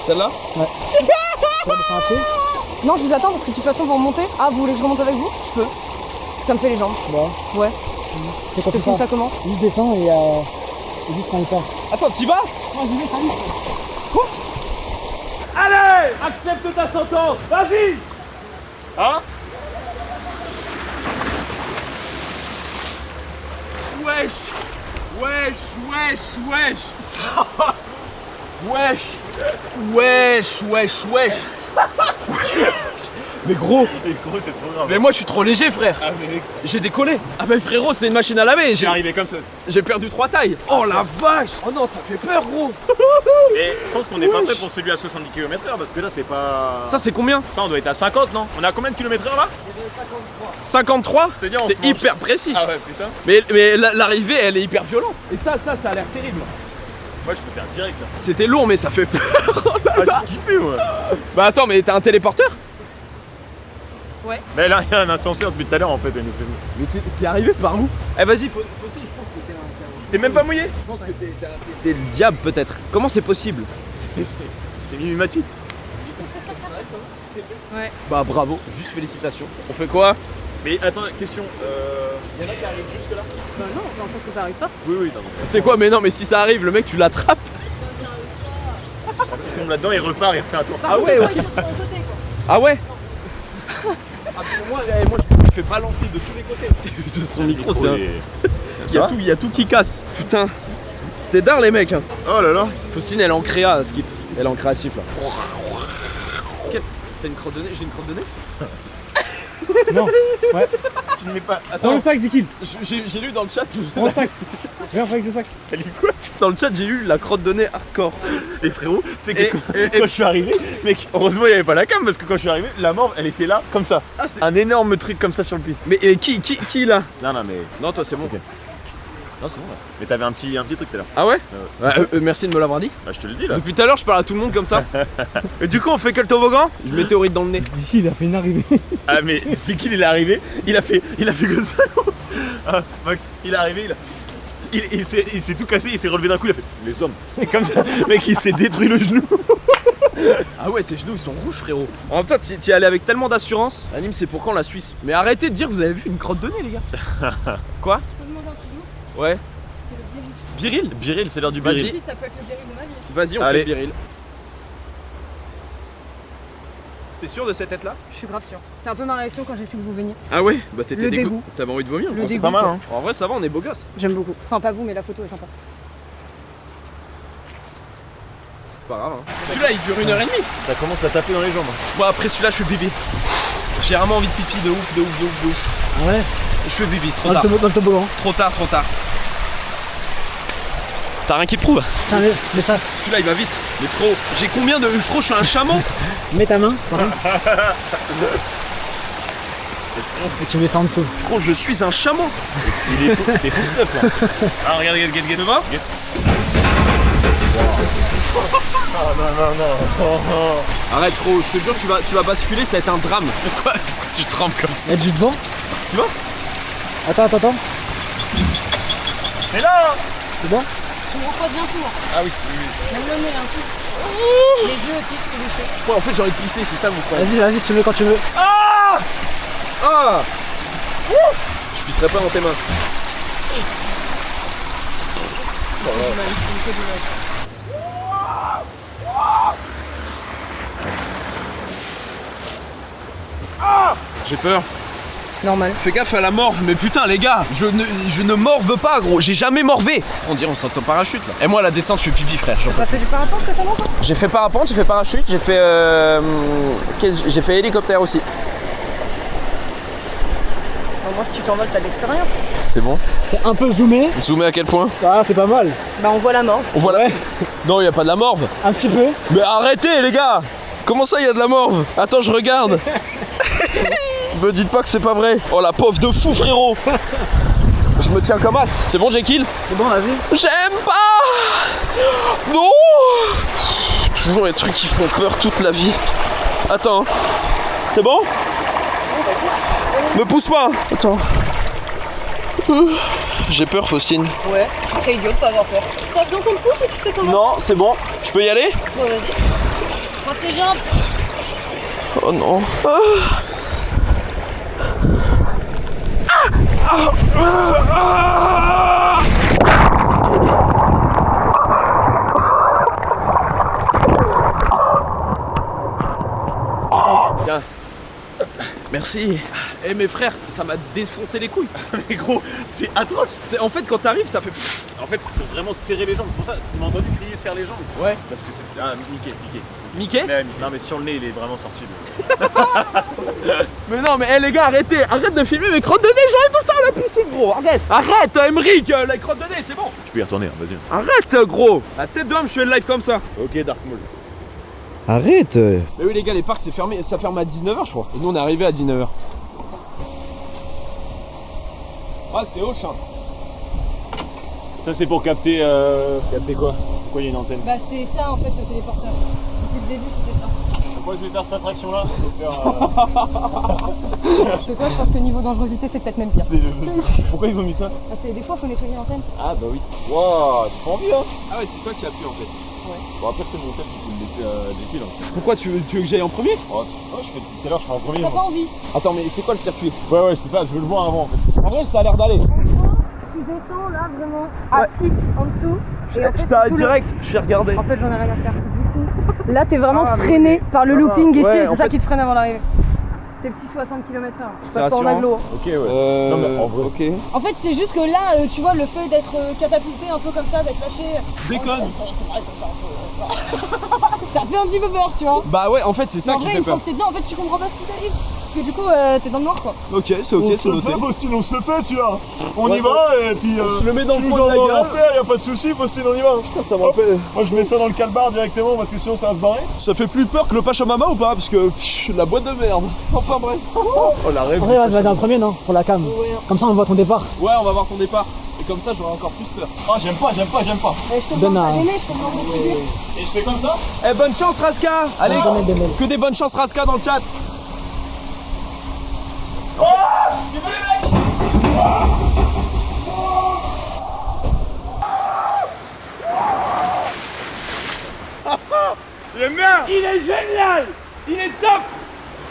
Celle-là? Tu vas me faire un pied. Non, je vous attends parce que de toute façon, on va remonter. Ah, vous voulez que je remonte avec vous? Je peux. Ça me fait les jambes. Bon, Ouais. c'est quand Tu tu filmes ça. ça comment? Juste descends et juste quand il part. Attends, t'y vas? Moi j'y vais, salut. Allez, accepte ta sentence. Vas-y. Hein? Wesh! Wesh! Wesh! Wesh! Wesh! Wesh! Wesh! Wesh! Mais gros! Et gros, c'est trop grave. Mais moi je suis trop léger, frère! Ah, mais J'ai décollé! Ah bah frérot, c'est une machine à laver! j'ai arrivé comme ça. J'ai perdu 3 tailles! Oh la vache! Oh non, ça fait peur, gros! Et je pense qu'on n'est pas prêt pour celui à 70 km/h parce que là, c'est pas. Ça, c'est combien? Ça, on doit être à 50, non? On a combien de kilomètres/h là? 53? C'est bien, on C'est se mange. hyper précis! Ah ouais, putain. Mais l'arrivée, elle est hyper violente! Et ça a l'air terrible! Moi, je peux faire direct là. C'était lourd, mais ça fait peur! Ah, j'ai kiffé, moi. Bah attends, mais t'as un téléporteur? Mais là, il y a un ascenseur depuis tout à l'heure en fait. Il nous fait... Mais t'es arrivé par où? Eh vas-y, faut aussi, je pense que t'es un... T'es même pas mouillé? Je pense que t'es le diable peut-être. Comment c'est possible? C'est mimimati. Ouais. Bah bravo, juste félicitations. On fait quoi? Mais attends, question. Il y en a qui arrivent jusque là? Bah non, on fait en sorte que ça arrive pas. Oui, oui, non. C'est quoi? Mais non, mais si ça arrive, le mec tu l'attrapes. Il tombe là-dedans, il repart, il refait un tour. Par Ah contre, ouais, des fois, ok. ils sont sur le côté quoi. Ah ouais? Moi je fais pas lancer de tous les côtés. Son micro c'est un... Il y a tout qui casse. Putain. C'était d'art les mecs hein. Oh là là. Faustine elle est en créa, Skip. Elle est en créatif là. T'as une crotte de nez? J'ai une crotte de nez? Non, ouais. Tu ne mets pas. Prends Attends, le sac, Dikil. j'ai lu dans le chat. Prends le sac. Viens avec le sac. T'as lu quoi? Dans le chat j'ai eu la crotte de nez hardcore. Et frérot, tu sais que Et- quand je suis arrivé, mec, heureusement il n'y avait pas la cam parce que quand je suis arrivé, la morve elle était là, comme ça. Ah, c'est... Un énorme truc comme ça sur le pif. Mais qui là? Non, non, mais. Non toi c'est bon. Ok. Non, c'est bon là. Mais t'avais un petit truc tout à l'heure. Ah ouais? Merci de me l'avoir dit. Bah, je te le dis là. Depuis tout à l'heure je parle à tout le monde comme ça. Et du coup on fait que le toboggan? Je météorite dans le nez. Dikil, il a fait une arrivée. Ah, mais c'est qu'il est arrivé, il a fait comme ça. Ah, Max, il est arrivé, il a fait. Il s'est tout cassé, il s'est relevé d'un coup, il a fait les hommes. Et comme ça, mec, il s'est détruit le genou. Ah ouais tes genoux ils sont rouges frérot. En même temps t'y es allé avec tellement d'assurance. Anime c'est pour quand la Suisse? Mais arrêtez de dire que vous avez vu une crotte de nez les gars. Quoi? Je peux demander un truc de ouf, Ouais. c'est le viril. Viril? Biril, c'est l'heure du Vas-y. biril. Lui, ça peut être le viril de ma vie. Vas-y on Allez. fait viril. T'es sûr de cette tête là? Je suis grave sûre. C'est un peu ma réaction quand j'ai su que vous veniez. Ah ouais? Bah t'étais Le dégoût. dégoût. T'avais envie de vomir? Le Oh, dégoût, pas mal, quoi. hein. En vrai ça va, on est beaux gosses. J'aime beaucoup. Enfin, pas vous, mais la photo est sympa. C'est pas grave hein. Celui-là il dure 1h30. Ça commence à taper dans les jambes. Moi après celui-là je fais bibi. J'ai vraiment envie de pipi de ouf. Ouais. Je fais bibi, c'est trop Dans tard. le toboggan. Trop tard. T'as rien qui te prouve? Tiens, mets ça. Celui-là il va vite. Mais frérot, j'ai combien de frérot, je suis un chameau? Mets ta main. Voilà. Et tu mets ça en dessous. Frérot, je suis un chameau. Il est fou stuff là. Ah, regarde, Tu vas? Arrête frérot, je te jure tu vas basculer, ça va être un drame. Pourquoi tu trembles comme ça? Être juste devant. Tu vois? Attends. Mais là C'est bon? Tu me recroises bien tout. Hein. Ah oui, Même le nez, hein, tout. Les yeux aussi, tu peux boucher. ouais, en fait j'ai envie de pisser, c'est ça mon problème. Vas-y, tu veux quand tu veux. Ah je pisserai pas dans tes mains. J'ai peur. Normal. Fais gaffe à la morve, mais putain les gars, je ne morve pas gros, j'ai jamais morvé. On dirait on saute en parachute là. Et moi la descente je fais pipi frère, j'en peux T'as fait du parapente récemment toi? J'ai fait parapente, j'ai fait parachute, j'ai fait hélicoptère aussi. Enfin, moi, si tu t'envoles, t'as de l'expérience. C'est bon. C'est un peu zoomé. Zoomé à quel point? Ah, c'est pas mal. Bah, on voit la mort. On voit la... Ouais. Non, y a pas de la morve. Un petit peu. Mais arrêtez les gars. Comment ça y a de la morve? Attends, je regarde. Me dites pas que c'est pas vrai. Oh la pauvre de fou frérot. Je me tiens comme as. C'est bon, Jekyll? C'est bon, vas-y. J'aime pas. Non. Toujours les trucs qui font peur toute la vie. Attends. C'est bon? Me pousse pas. Attends. J'ai peur, Faustine. Ouais, tu serais idiot de pas avoir peur. T'as besoin qu'on te pousse ou tu fais comment? Non, c'est bon. Je peux y aller? Bon, vas-y. Croise tes jambes. Oh non. Tiens. Merci. Eh mes frères, ça m'a défoncé les couilles. Mais gros, c'est atroce. En fait, quand t'arrives, ça fait pfff. En fait, il faut vraiment serrer les jambes. C'est pour ça, tu m'as entendu crier serre les jambes. Ouais. Parce que c'est. Ah, Mickey. Mickey? Non, mais sur le nez, il est vraiment sorti. Mais non, mais les gars, arrêtez. Arrête de filmer mes crottes de nez. J'aurais tout le temps à la piscine, gros. Arrête, Emeric, la crotte de nez, c'est bon. Tu peux y retourner, vas-y. Arrête, gros. La tête d'homme, je fais le live comme ça. Ok, Dark Maul. Arrête. Mais oui, les gars, les parcs, c'est fermé. Ça ferme à 19h, je crois. Et nous, on est arrivé à 19h. Ah, c'est Hoche, hein. Ça, c'est pour capter. Capter quoi? Pourquoi il y a une antenne? Bah, c'est ça en fait le téléporteur. Depuis le début, c'était ça. Pourquoi je vais faire cette attraction-là? Je vais faire. C'est quoi? Je pense que niveau dangerosité, c'est peut-être même pire. Pourquoi ils ont mis ça? Bah, des fois, il faut nettoyer l'antenne. Ah, bah oui. Waouh, t'as pas envie, hein? Ah ouais, c'est toi qui as pu en fait. Bon, après, tu sais, mon thème, tu peux le laisser à Jekyll. Hein. Pourquoi tu veux que j'aille en premier? Oh, je fais tout à l'heure, je fais en premier. T'as moi. pas envie? Attends, mais c'est quoi le circuit? Ouais, c'est ça, je veux le voir avant en fait. En vrai, ça a l'air d'aller. Tu descends là vraiment à pic en dessous. Et en fait, tout le- direct, je vais regarder. En fait, j'en ai rien à faire. Du coup, là, t'es vraiment freiné par le looping ici. ouais, et en c'est ça fait- qui te freine avant l'arrivée. Tes petits 60 km/h. C'est Passe pas en rassurant. agglo. Ok, ouais. Non, mais en vrai. Ok. En fait, c'est juste que là, tu vois, le fait d'être catapulté un peu comme ça, d'être lâché. Déconne. C'est vrai que ça un peu. Ça fait un petit peu peur, tu vois. Bah ouais, en fait, c'est Mais ça en qui vrai, fait une fois peur. que t'es dedans, en fait, tu comprends pas ce qui t'arrive. Parce que du coup, t'es dans le noir quoi. Ok, c'est ok, c'est noté. Faustine, on se le fait celui-là. On Ouais, y va et puis. on se le met dans tu le nous coin de la envoies gueule. en faire, y'a pas de soucis, Faustine, on y va. Putain, ça me rappelle. Moi, je mets ça dans le calbar directement parce que sinon ça va se barrer. Ça fait plus peur que le Pachamama ou pas? Parce que la boîte de merde. Enfin bref. Oh, la rêve. En vrai, vas-y en premier, non? Pour la cam. Ouais. Comme ça, on voit ton départ. Ouais, on va voir ton départ. Et comme ça, j'aurai encore plus peur. Oh, j'aime pas. Et je te Donne demande un- pas d'aimer, je te demande de subir. Et je fais comme ça. Eh, bonne chance, Raska. Allez, Donne des mails. que des bonnes chances, Raska, dans le chat. J'aime bien. Il est génial. Il est top.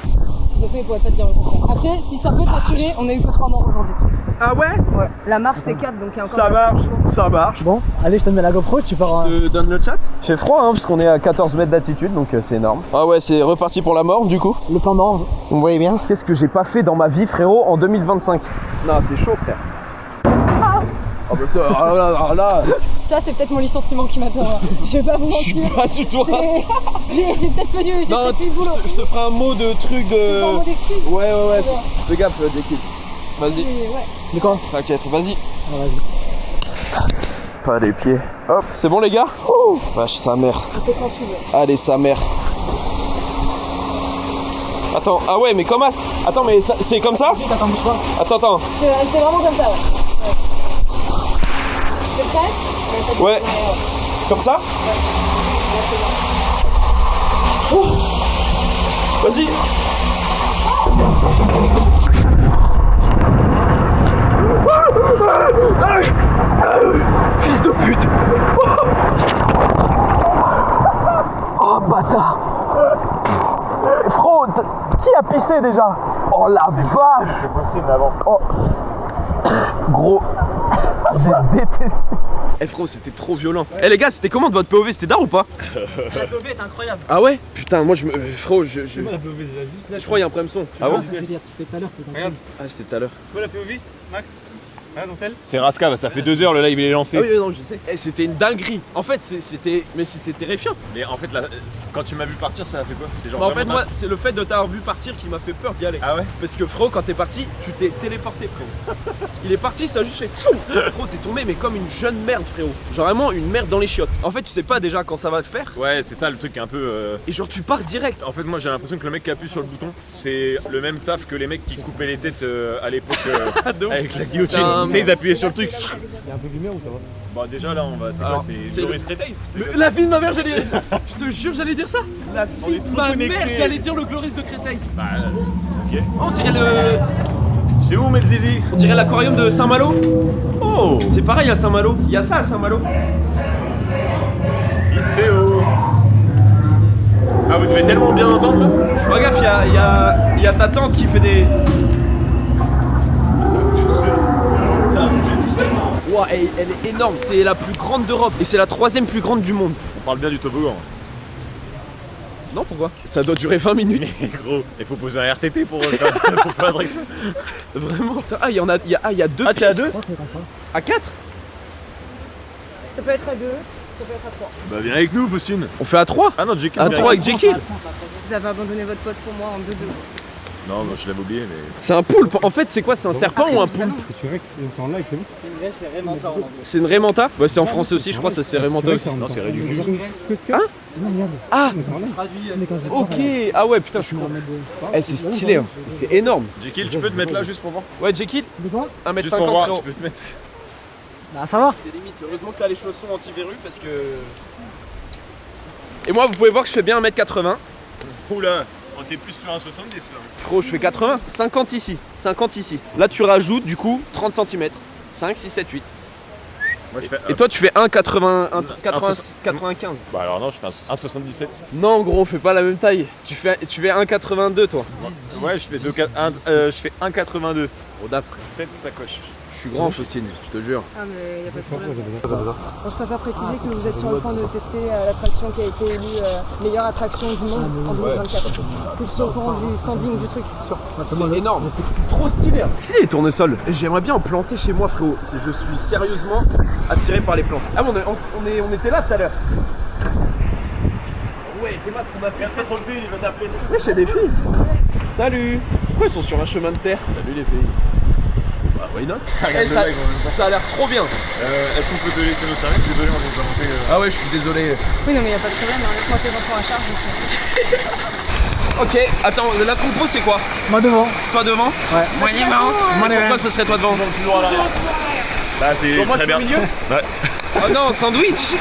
De toute façon, il pourrait pas te dire le contraire. Après, si ça peut te rassurer, on a eu que 3 morts aujourd'hui. Ah ouais? Ouais. La marche, c'est 4, donc il y a encore. Ça marche, ça marche. Bon, allez, je te mets la GoPro, tu pars. Je te donne le chat. Il fait froid, hein, parce qu'on est à 14 mètres d'altitude, donc c'est énorme. Ah ouais, c'est reparti pour la morve, du coup. Le plan mort. Vous me voyez bien? Qu'est-ce que j'ai pas fait dans ma vie, frérot, en 2025? Non, c'est chaud, frère. Ah bah ça, là, Ça, c'est peut-être mon licenciement qui m'attend là. Je vais pas vous je suis mentir. pas du tout rassé. J'ai peut-être pas dû. J'ai Non, peut-être fait le boulot. je te ferai un mot de truc C'est pas un mot de... d'excuse. Ouais, Ouais. fais gaffe, Jekyll. Vas-y, Ouais. Mais quoi? t'inquiète, vas-y. Ah, vas-y. Pas les pieds. Hop, c'est bon les gars? Oh, vache, sa mère. C'est quand tu veux. Allez, sa mère. Attends, ah ouais, mais comme as. Attends, mais c'est comme ça? Attends, bouge pas. Attends. C'est vraiment comme ça, ouais. C'est prêt? Ouais. Comme ça? Oh. Vas-y. Fils de pute. Oh bâtard. Frérot, qui a pissé déjà? Oh la vache. Je Faustine avant. Oh. Gros. J'ai détesté. Eh frérot, c'était trop violent. Eh les gars, c'était comment de votre POV? C'était d'art ou pas? La POV est incroyable. Ah ouais? Putain, moi je me. Frérot, je La POV déjà juste là. crois qu'il y a un problème son. Ah bon? C'était tout à l'heure, c'était Regarde. Ah, c'était tout à l'heure. Tu vois la POV, Max? C'est Raska, ça fait 2 heures le live il est lancé. Ah oui, non, je sais. Eh, c'était une dinguerie. En fait, c'était terrifiant. Mais en fait, là, quand tu m'as vu partir, ça a fait quoi? C'est genre. Mais en fait, vraiment moi, c'est le fait de t'avoir vu partir qui m'a fait peur d'y aller. Ah ouais? Parce que frérot, quand t'es parti, tu t'es téléporté, frérot. Il est parti, ça a juste fait fou. Frérot, t'es tombé, mais comme une jeune merde, frérot. Genre vraiment une merde dans les chiottes. En fait, tu sais pas déjà quand ça va te faire. Ouais, c'est ça le truc un peu. Et genre, tu pars direct. En fait, moi j'ai l'impression que le mec qui appuie sur le bouton, c'est le même taf que les mecs qui coupaient les têtes à l'époque De ouf. avec la C'est guillotine. un Tu sais, ils appuyaient sur le truc. Il y a un peu de lumière ou ça va? Bon, déjà là, on va. C'est Alors, quoi? c'est C'est Gloris Créteil. La vie de ma mère, j'allais dire ça. Je te jure, j'allais dire ça. La On vie est de trop ma connectés. mère, j'allais dire le Gloris de Créteil. Bah, ok. Oh, on dirait le. C'est où, Melzizi? On dirait l'aquarium de Saint-Malo. Oh! C'est pareil à Saint-Malo. Il y a ça à Saint-Malo. ICO. Ah, vous devez tellement bien entendre là? Fais gaffe, il y a ta tante qui fait des. Ça va bouger tout seul. Ça va bouger tout seul. Ouah, elle est énorme. C'est la plus grande d'Europe. Et c'est la 3e plus grande du monde. On parle bien du toboggan. Non, pourquoi? Ça doit durer 20 minutes. Mais gros, il faut poser un RTT pour faire l'attraction. Vraiment. Ah, il y a 2 Ah, t'es à pistes. 2? À 4? Ça peut être à 2, ça peut être à 3. Bah, viens avec nous, Faucine. On fait à 3? Ah non, Jekyll. À viens 3 avec avec Jekyll. Vous avez abandonné votre pote pour moi en 2-2. nous. Non, bah, je l'avais oublié, mais. C'est un poulpe. En fait, c'est quoi? C'est un serpent ou un poulpe? Tu veux que c'est en live, c'est bon? C'est une vraie, c'est Raymanta en anglais. C'est une Raymanta? Ouais, c'est en français aussi, je crois, ça c'est Raymanta aussi. Non, c'est ridicule. Hein? Non, regarde. Ah! Traduit. Ok! Ah ouais, putain, je suis con. Eh, c'est stylé, hein. C'est énorme. Jekyll, tu peux te mettre là juste pour voir? Ouais, Jekyll, De quoi? 1m50, Juste pour voir, frérot. tu peux te mettre. Bah, ça va. T'es limite, heureusement que t'as les chaussons anti-verrues parce que. Et moi, vous pouvez voir que je fais bien 1m80. Oula! On était plus sur un 70 là. Frérot, je fais 80. 50 ici. 50 ici. Là, tu rajoutes du coup 30 cm. 5, 6, 7, 8. Moi, je fais. Et toi, tu fais 1,80, 1,75. 95. Bah, alors non, je fais un 1,77. Non, gros, on fait pas la même taille. Tu fais 1,82 toi. Ouais, je fais 1,82. Rodaf, 7 sacoches. je suis grand, Faucine, je te jure. Ah mais y a pas de problème. Bon, je préfère préciser que vous êtes sur le point de tester l'attraction qui a été élue meilleure attraction du monde en 2024. Que tu sois au courant du standing du truc. C'est énorme. C'est trop stylé. Stylé les tournesols. Et j'aimerais bien en planter chez moi, frérot. Je suis sérieusement attiré par les plantes. Ah, mais on était là tout à l'heure. Ouais, dis-moi ce qu'on a fait. Il va t'appeler. Ouais, j'ai des filles. Salut. Pourquoi ils sont sur un chemin de terre? Salut les filles. Bah, why not? Regarde ça, le mec, en même temps. ça a l'air trop bien. Est-ce qu'on peut te laisser nos serviettes? Désolé, on nous a monté. Ah ouais, je suis désolé. Oui non mais y a pas de problème, hein. Laisse-moi tes enfants à charge aussi. Ok, attends, la compo c'est quoi? Moi devant. Toi devant? Ouais. Moi devant. Pourquoi ce serait toi devant? Toujours à l'arrière. Bah, c'est Donc moi, très je suis bien. au milieu. Ouais. Oh non, sandwich.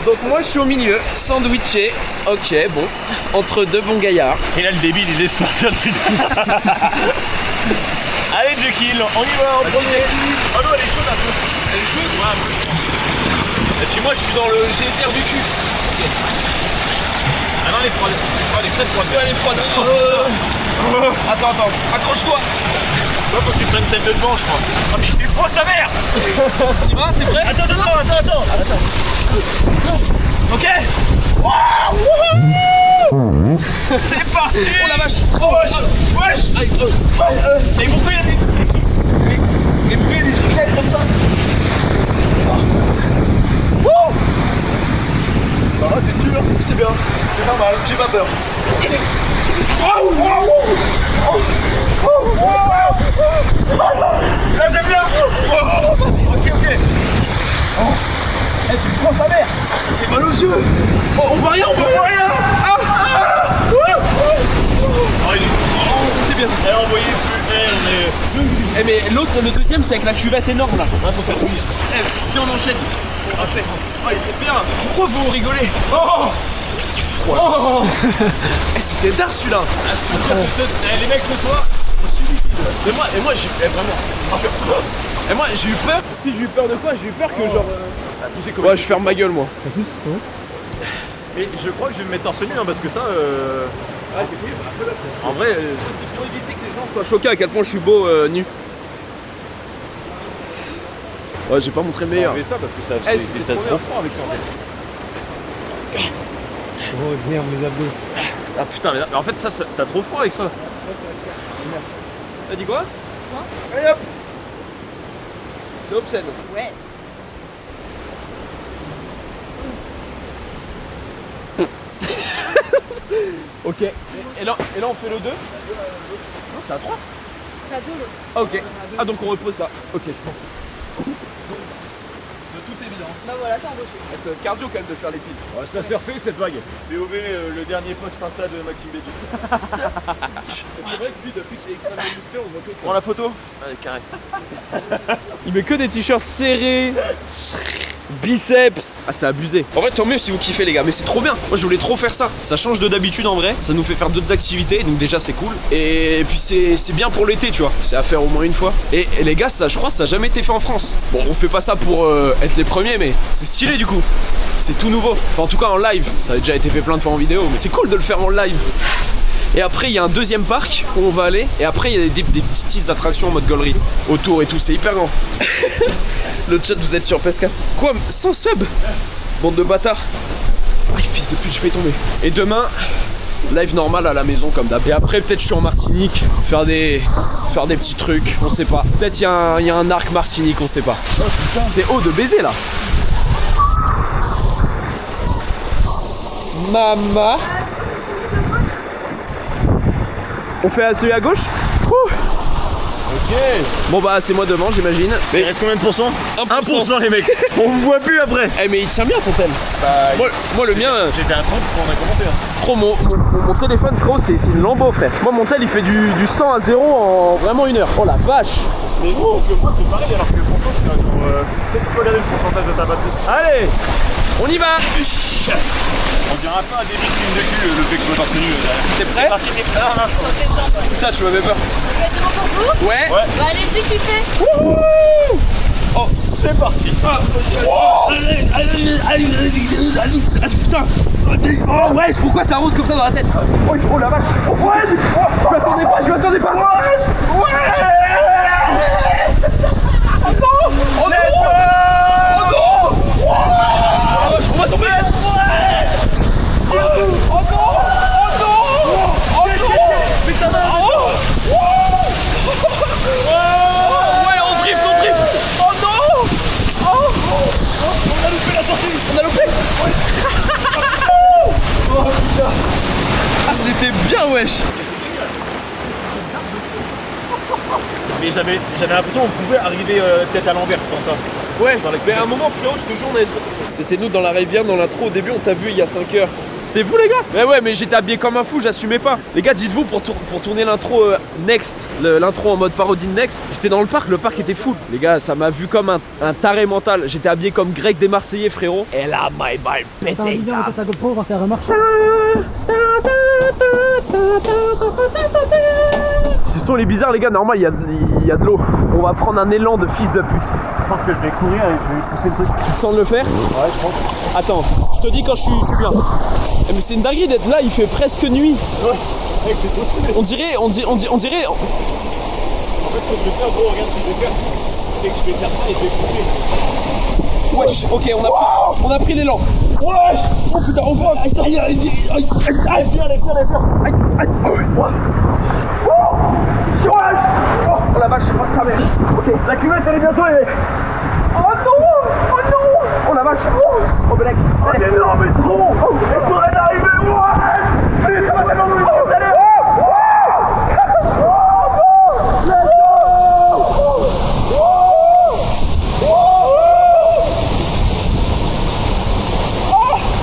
Donc moi je suis au milieu, sandwiché, ok, bon, entre deux bons gaillards. Et là, le débile, il laisse sortir le truc. Allez, Jekyll, on y va en premier. Oh non, elle est chaude un peu. Elle est chaude? Ouais, et puis moi je suis dans le geyser du cul. Ok. Ah non, elle est froide. Elle est très froide. Elle est froide. Attends, accroche-toi. Toi, faut que tu prennes celle de devant, je crois. Oh, mais il fait froid, sa mère. On y va? T'es prêt? Attends. Ok. C'est parti. Oh la vache. Oh, wesh. Aïe, Et pourquoi il y a des bruits, des chiclettes comme ça? Ça va, c'est dur, c'est bien, c'est pas mal, j'ai pas peur. Là j'aime bien. Ok. Eh, tu me prends sa mère. J'ai mal aux yeux. Oh, on voit rien, on voit rien. c'était bien. Eh, envoyez plus, on est... Eh mais l'autre, le deuxième c'est avec la cuvette énorme là. Ouais, faut faire bouillir. Eh, viens on enchaîne. On fait. Oh il était bien. Pourquoi vous rigolez? Oh froid. Eh c'était dingue celui-là. Les mecs ce soir, Et moi j'ai vraiment. Et moi j'ai eu peur. Si j'ai eu peur de quoi? J'ai eu peur que genre. Ouais je ferme ma gueule moi. mais je crois que je vais me mettre torse nu hein, parce que ça, en vrai, Il faut éviter que les gens soient choqués à quel point je suis beau nu. Ouais j'ai pas montré le meilleur. enlever ça parce que ça, Eh, c'est- c'était t'as trop trop bien. froid avec ça en fait. Oh merde, mes abdos. Ah putain, mais en fait ça, t'as trop froid avec ça. T'as dit quoi? Quoi? Allez hop. C'est obscène. Ouais. Ok. Et là on fait le 2? Non c'est à 3. C'est à 2 le. Ah ok. Ah donc on repose ça. Ok je pense. De toute évidence. Bah voilà, t'es embauché. Ça va être cardio quand même de faire les piles. On va se la surfer cette vague. POV, le dernier post Insta de Maxime Bédu. C'est vrai que lui, depuis qu'il est extrêmement musclé, on voit que ça. Prends la photo. Allez, carré. Il met que des t-shirts serrés, biceps. Ah, c'est abusé. En vrai, tant mieux si vous kiffez, les gars, mais c'est trop bien. Moi, je voulais trop faire ça. Ça change de d'habitude en vrai. Ça nous fait faire d'autres activités, donc déjà, c'est cool. Et puis, c'est bien pour l'été, tu vois. C'est à faire au moins une fois. Et les gars, ça, je crois, ça a jamais été fait en France. Bon, on fait pas ça pour être les premiers, mais c'est stylé du coup. C'est tout nouveau. Enfin, en tout cas, en live. Ça a déjà été fait plein de fois en vidéo, mais c'est cool de le faire en live. Et après, il y a un deuxième parc où on va aller. Et après, il y a des petites attractions en mode galerie autour et tout. C'est hyper grand. Le chat, vous êtes sur PES4. Quoi? Sans sub? Bande de bâtards. Ah, fils de pute, je vais tomber. Et demain, live normal à la maison comme d'hab. Et après, peut-être je suis en Martinique. Faire des petits trucs. On sait pas. Peut-être il y a un arc Martinique, on sait pas. C'est haut de baiser là. Mama. On fait celui à gauche? Ok. Bon bah c'est moi devant, j'imagine. Mais il reste combien de pourcents? 1% les mecs. On vous voit plus après. Eh mais il tient bien ton tel. Bah, Moi le mien, j'étais à 30 quand on a commencé. trop mon téléphone frérot c'est une lambeau frère. Moi mon tel il fait du 100 à 0 en vraiment 1 heure. Oh la vache. Mais sauf que moi c'est pareil alors que pourtant c'est encore. Peut-être tu peux regarder le pourcentage de ta batterie. Allez. On y va. On dirait un peu un début de film de cul le fait que je sois torse nu derrière. T'es prêt? C'est parti, t'es prêt? Non, non. Sortez les jambes. Putain tu m'avais peur. Ok, c'est bon pour vous? Ouais. Ouais. Bah allez-y, kiffez. Oh, c'est parti. Putain. Oh ouais, pourquoi ça rose comme ça dans la tête? Oh la vache. Ouais. Je m'attendais pas. Ouais. Oh non. Oh non. Oh non. Oh la vache, on va tomber. Oh non. Oh non. Oh non. Putain. Ouais, on drift. Oh non. On a loupé la sortie. On a loupé. Oh putain. Ah c'était bien wesh. Mais j'avais l'impression qu'on pouvait arriver tête à l'envers dans ça. Ouais, mais à un moment frérot, je te jure, on avait... C'était nous dans la rivière, dans l'intro, au début on t'a vu il y a 5 heures. C'était vous les gars? Mais ouais, mais j'étais habillé comme un fou, j'assumais pas. Les gars, dites-vous, pour tourner l'intro Next, l'intro en mode parodie de Next, j'étais dans le parc était fou. Les gars, ça m'a vu comme un taré mental. J'étais habillé comme Greg des Marseillais frérot. Et là, my balle pété. Attends, vas-y, viens, on teste la GoPro quand ça remarche. Ce sont les bizarres les gars, normal il y a de l'eau. On va prendre un élan de fils de pute. Je pense que je vais courir et je vais pousser le truc. Tu te sens de le faire? Ouais, je pense. Attends, je te dis quand je suis bien. Eh, mais c'est une dinguerie d'être là, il fait presque nuit. Ouais, mec, c'est trop stylé. On dirait. En fait, ce que je vais faire, gros, regarde ce que je vais faire. C'est que je vais faire ça et je vais pousser. Wesh, ok, on a pris l'élan. Wesh. Oh putain, on va. Lève bien. Oh la vache, oh sa mère. Ok, La cuvette, elle est bientôt, les mecs. oh non. Oh la vache. Oh Belek. Oh, mais non, mais trop. Elle pourrait d'arriver. Ouais. Allez, ça va tellement nous le allez.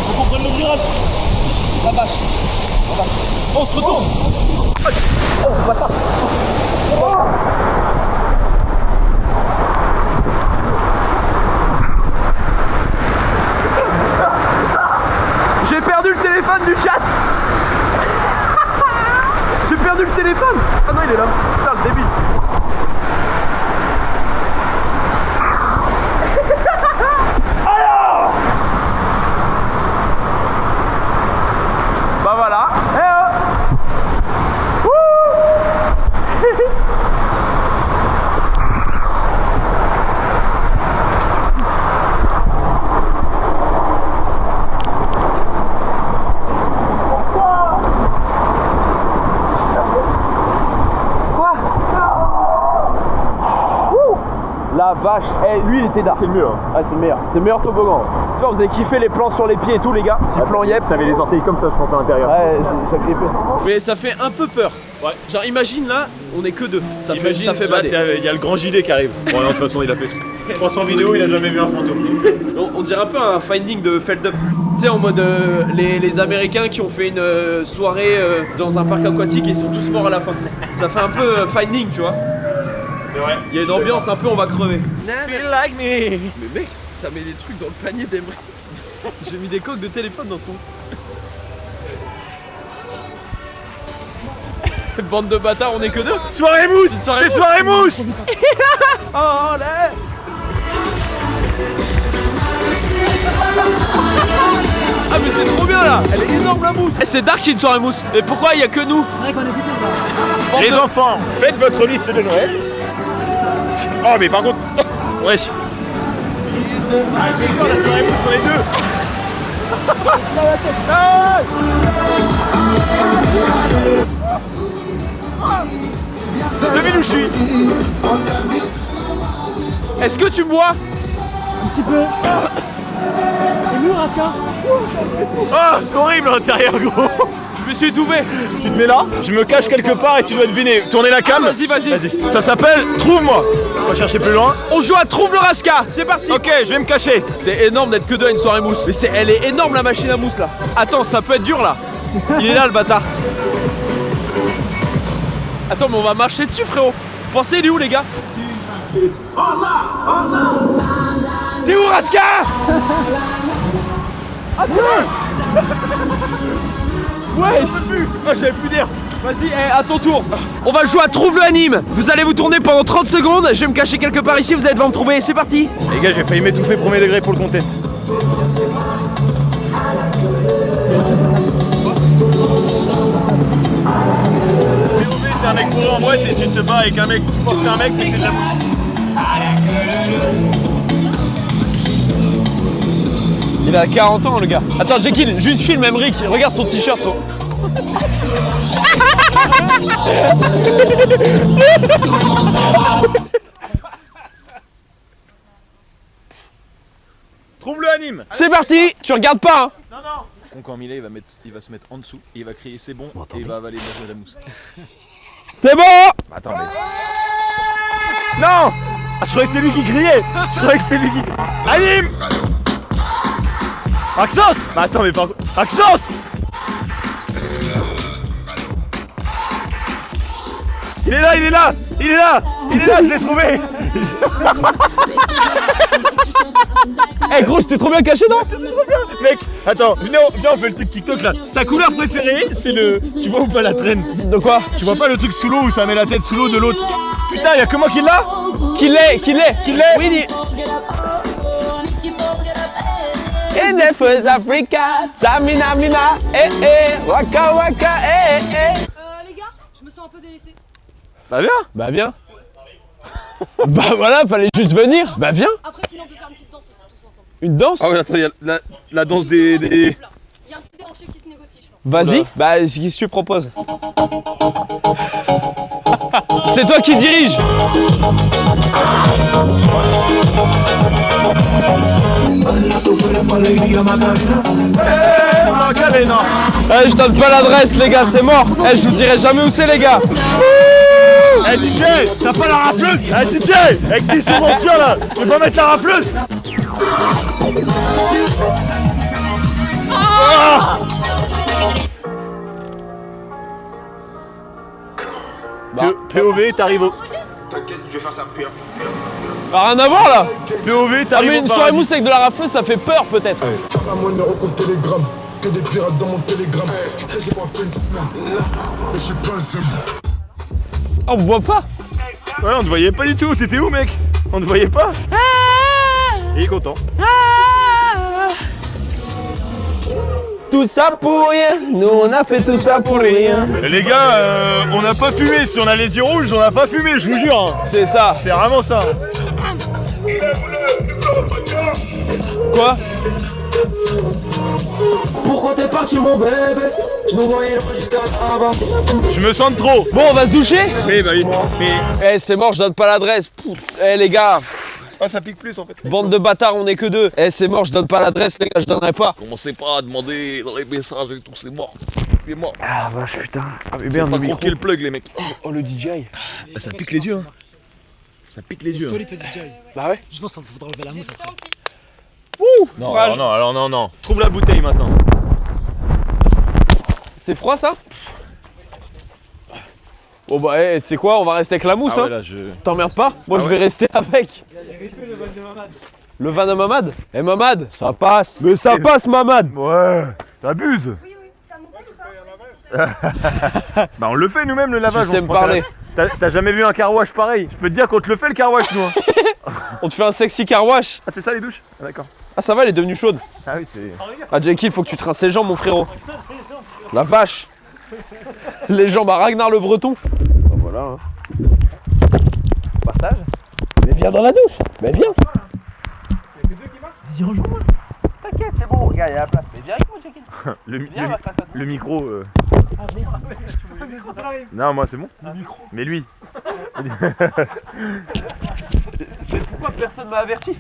Faut qu'on prenne le virage. La vache. On se retourne. Oh bâtard. J'ai perdu le téléphone du chat. J'ai perdu le téléphone. Ah non il est là. Putain le débile. Alors bah voilà. La vache, lui il était là. C'est le mieux. Ah c'est le meilleur toboggan. J'espère que vous avez kiffé les plans sur les pieds et tout les gars. Petit plan yep. T'avais les orteils comme ça, je pense, à l'intérieur. Ouais, ça clippé. Mais ça fait un peu peur. Ouais. Genre imagine là, on est que deux. Ça Imagine, fait là, bader. il y a le grand gilet qui arrive. Bon, non, de toute façon, il a fait 300 vidéos, il a jamais vu un fantôme. On dirait un peu un finding de Feldup. Tu sais, en mode les Américains qui ont fait une soirée dans un parc aquatique et ils sont tous morts à la fin. Ça fait un peu finding, tu vois. C'est vrai. Il y a une ambiance un peu, on va crever. Feel like me. Mais mec, ça met des trucs dans le panier d'Emery. J'ai mis des coques de téléphone dans son. Bande de bâtards, on est que deux. Soirée mousse. C'est soirée mousse. Oh là. Ah mais c'est trop bien là. Elle est énorme la mousse. C'est dark une soirée mousse. Mais pourquoi il y a que nous? C'est vrai qu'on est tous là. Les enfants, faites votre liste de Noël. Oh, mais par contre. Wesh. Ah, c'est quoi la soirée mousse sur les deux? Devine où je suis. Est-ce que tu me vois? Un petit peu. Et nous, Raska? Oh, c'est horrible à l'intérieur, gros. Je me suis étouffé. Tu te mets là, je me cache quelque part et tu dois deviner. Tournez la cam. Vas-y. Ça s'appelle Trouve-moi. On va chercher plus loin. On joue à Trouve le Raska. C'est parti. Ok, je vais me cacher. C'est énorme d'être que deux à une soirée mousse. Mais elle est énorme la machine à mousse là. Attends, ça peut être dur là. Il est là le bâtard. Attends, mais on va marcher dessus frérot. Pensez, il est où les gars? T'es où, Raska? Wesh. Oh, j'avais plus d'air. Vas-y, à ton tour. On va jouer à Trouve le anime. Vous allez vous tourner pendant 30 secondes. Je vais me cacher quelque part ici, vous allez devoir me trouver. C'est parti. Les gars, j'ai failli m'étouffer premier degré pour le content. T'es un mec bourré en boîte et tu te bats avec un mec, tu penses que t'es un mec, c'est de la mousse. Il a 40 ans le gars. Attends, Jekyll, juste filme Emric. Regarde son t-shirt. Toi. Trouve le anime. C'est parti. Tu regardes pas hein. Non, non. Concombre Millet, il va se mettre en dessous et il va crier c'est bon et il va avaler de la mousse. C'est bon. Attends, mais... Non. Ah, je croyais que c'était lui qui criait. Je croyais que c'était lui qui... Anime. Maxence. Bah attends, mais par contre... Maxence. Il est là, il est là. Il est là. Il est là, je l'ai trouvé. Eh gros, j'étais trop bien caché non? Mec, attends, viens on fait le truc TikTok là. Ta couleur préférée, c'est le... Tu vois ou pas la traîne? De quoi? Tu vois pas le truc sous l'eau où ça met la tête sous l'eau de l'autre? Putain, y'a que moi qui l'a? Qui l'est? Oui, in Africa, Samina Mina, waka waka, Les gars, je me sens un peu délaissée. Bah viens. Bah viens. Bah voilà, fallait juste venir. Bah viens. Après, sinon, on peut faire une petite danse aussi tous ensemble. Une danse? Ah ouais, attends, y'a la danse des... Il y a un petit déhanché qui se négocie, je pense. Vas-y. Bah qu'est-ce que tu proposes? C'est toi qui dirige. Je donne pas l'adresse les gars, c'est mort. Je vous dirai jamais où c'est les gars. Eh DJ, t'as pas la rafleuse? Eh DJ, avec tes subventions là, tu peux pas mettre la rafleuse? POV, t'arrives au... T'inquiète, je vais faire ça pire. Bah, rien à voir là. POV, Ah t'arrives mais au une soirée paradis. mousse avec de la rafleuse ça fait peur peut-être. Faire un numéro compte Telegram, que des pirates dans mon télégramme. Je crois que j'ai pas fait une semaine. Et je suis pas un seul. Ah, on me voit pas. Ouais, on te voyait pas du tout, t'étais où mec? On te voyait pas? Il est content. Tout ça pour rien, nous on a fait tout ça pour rien. Les gars, on n'a pas fumé, si on a les yeux rouges, on n'a pas fumé, je vous jure. Hein. C'est ça. C'est vraiment ça. Quoi? Pourquoi t'es parti mon bébé? Je nous voyais loin jusqu'à là-bas. Je me sens trop. Bon, on va se doucher? Oui, bah oui. Mais Eh, c'est mort, je donne pas l'adresse. Eh les gars, Ah, ça pique plus en fait. Bande de bâtards, on est que deux. Eh, c'est mort, je donne pas l'adresse, les gars, je donnerai pas. Commencez pas à demander dans les messages et tout, c'est mort. C'est mort. Ah, vache, putain. Ah, mais Merde, merde, pas le micro. croquer le plug, les mecs. Oh, le DJI. Ah, ça pique les yeux, hein. Ça pique les yeux. Solide ce DJI. Bah ouais. Je pense qu'il faudra enlever la mousse après. Non, Courage. non, alors non, non. Trouve la bouteille maintenant. C'est froid, ça? Bon, bah, tu sais quoi, on va rester avec la mousse, Ah ouais, hein. là, je... T'emmerdes pas? Moi, Ah je ouais. vais rester avec. Le van de Mamad? Eh, Mamad, ça passe. Mais ça passe, Mamad. Ouais, t'abuses. Bah on le fait nous-mêmes le lavage. Tu sais on me se prend parler. T'as jamais vu un car wash pareil? Je peux te dire qu'on te le fait le car wash nous. Hein. On te fait un sexy car wash. Ah c'est ça les douches? Ah, d'accord. Ah, ça va, elle est devenue chaude. Ah oui c'est... Ah, Jackie, il faut que tu te rinces les jambes, mon frérot. La vache. Les jambes à Ragnar le Breton. Bah voilà. Hein. Partage. Mais viens dans la douche. Mais viens. Vas-y, rejoins-moi. T'inquiète, c'est bon, regarde, il y a la place. Mais viens avec moi, Jackie. le micro... Ah merde. Non moi c'est bon. Mais lui... C'est pourquoi personne m'a averti.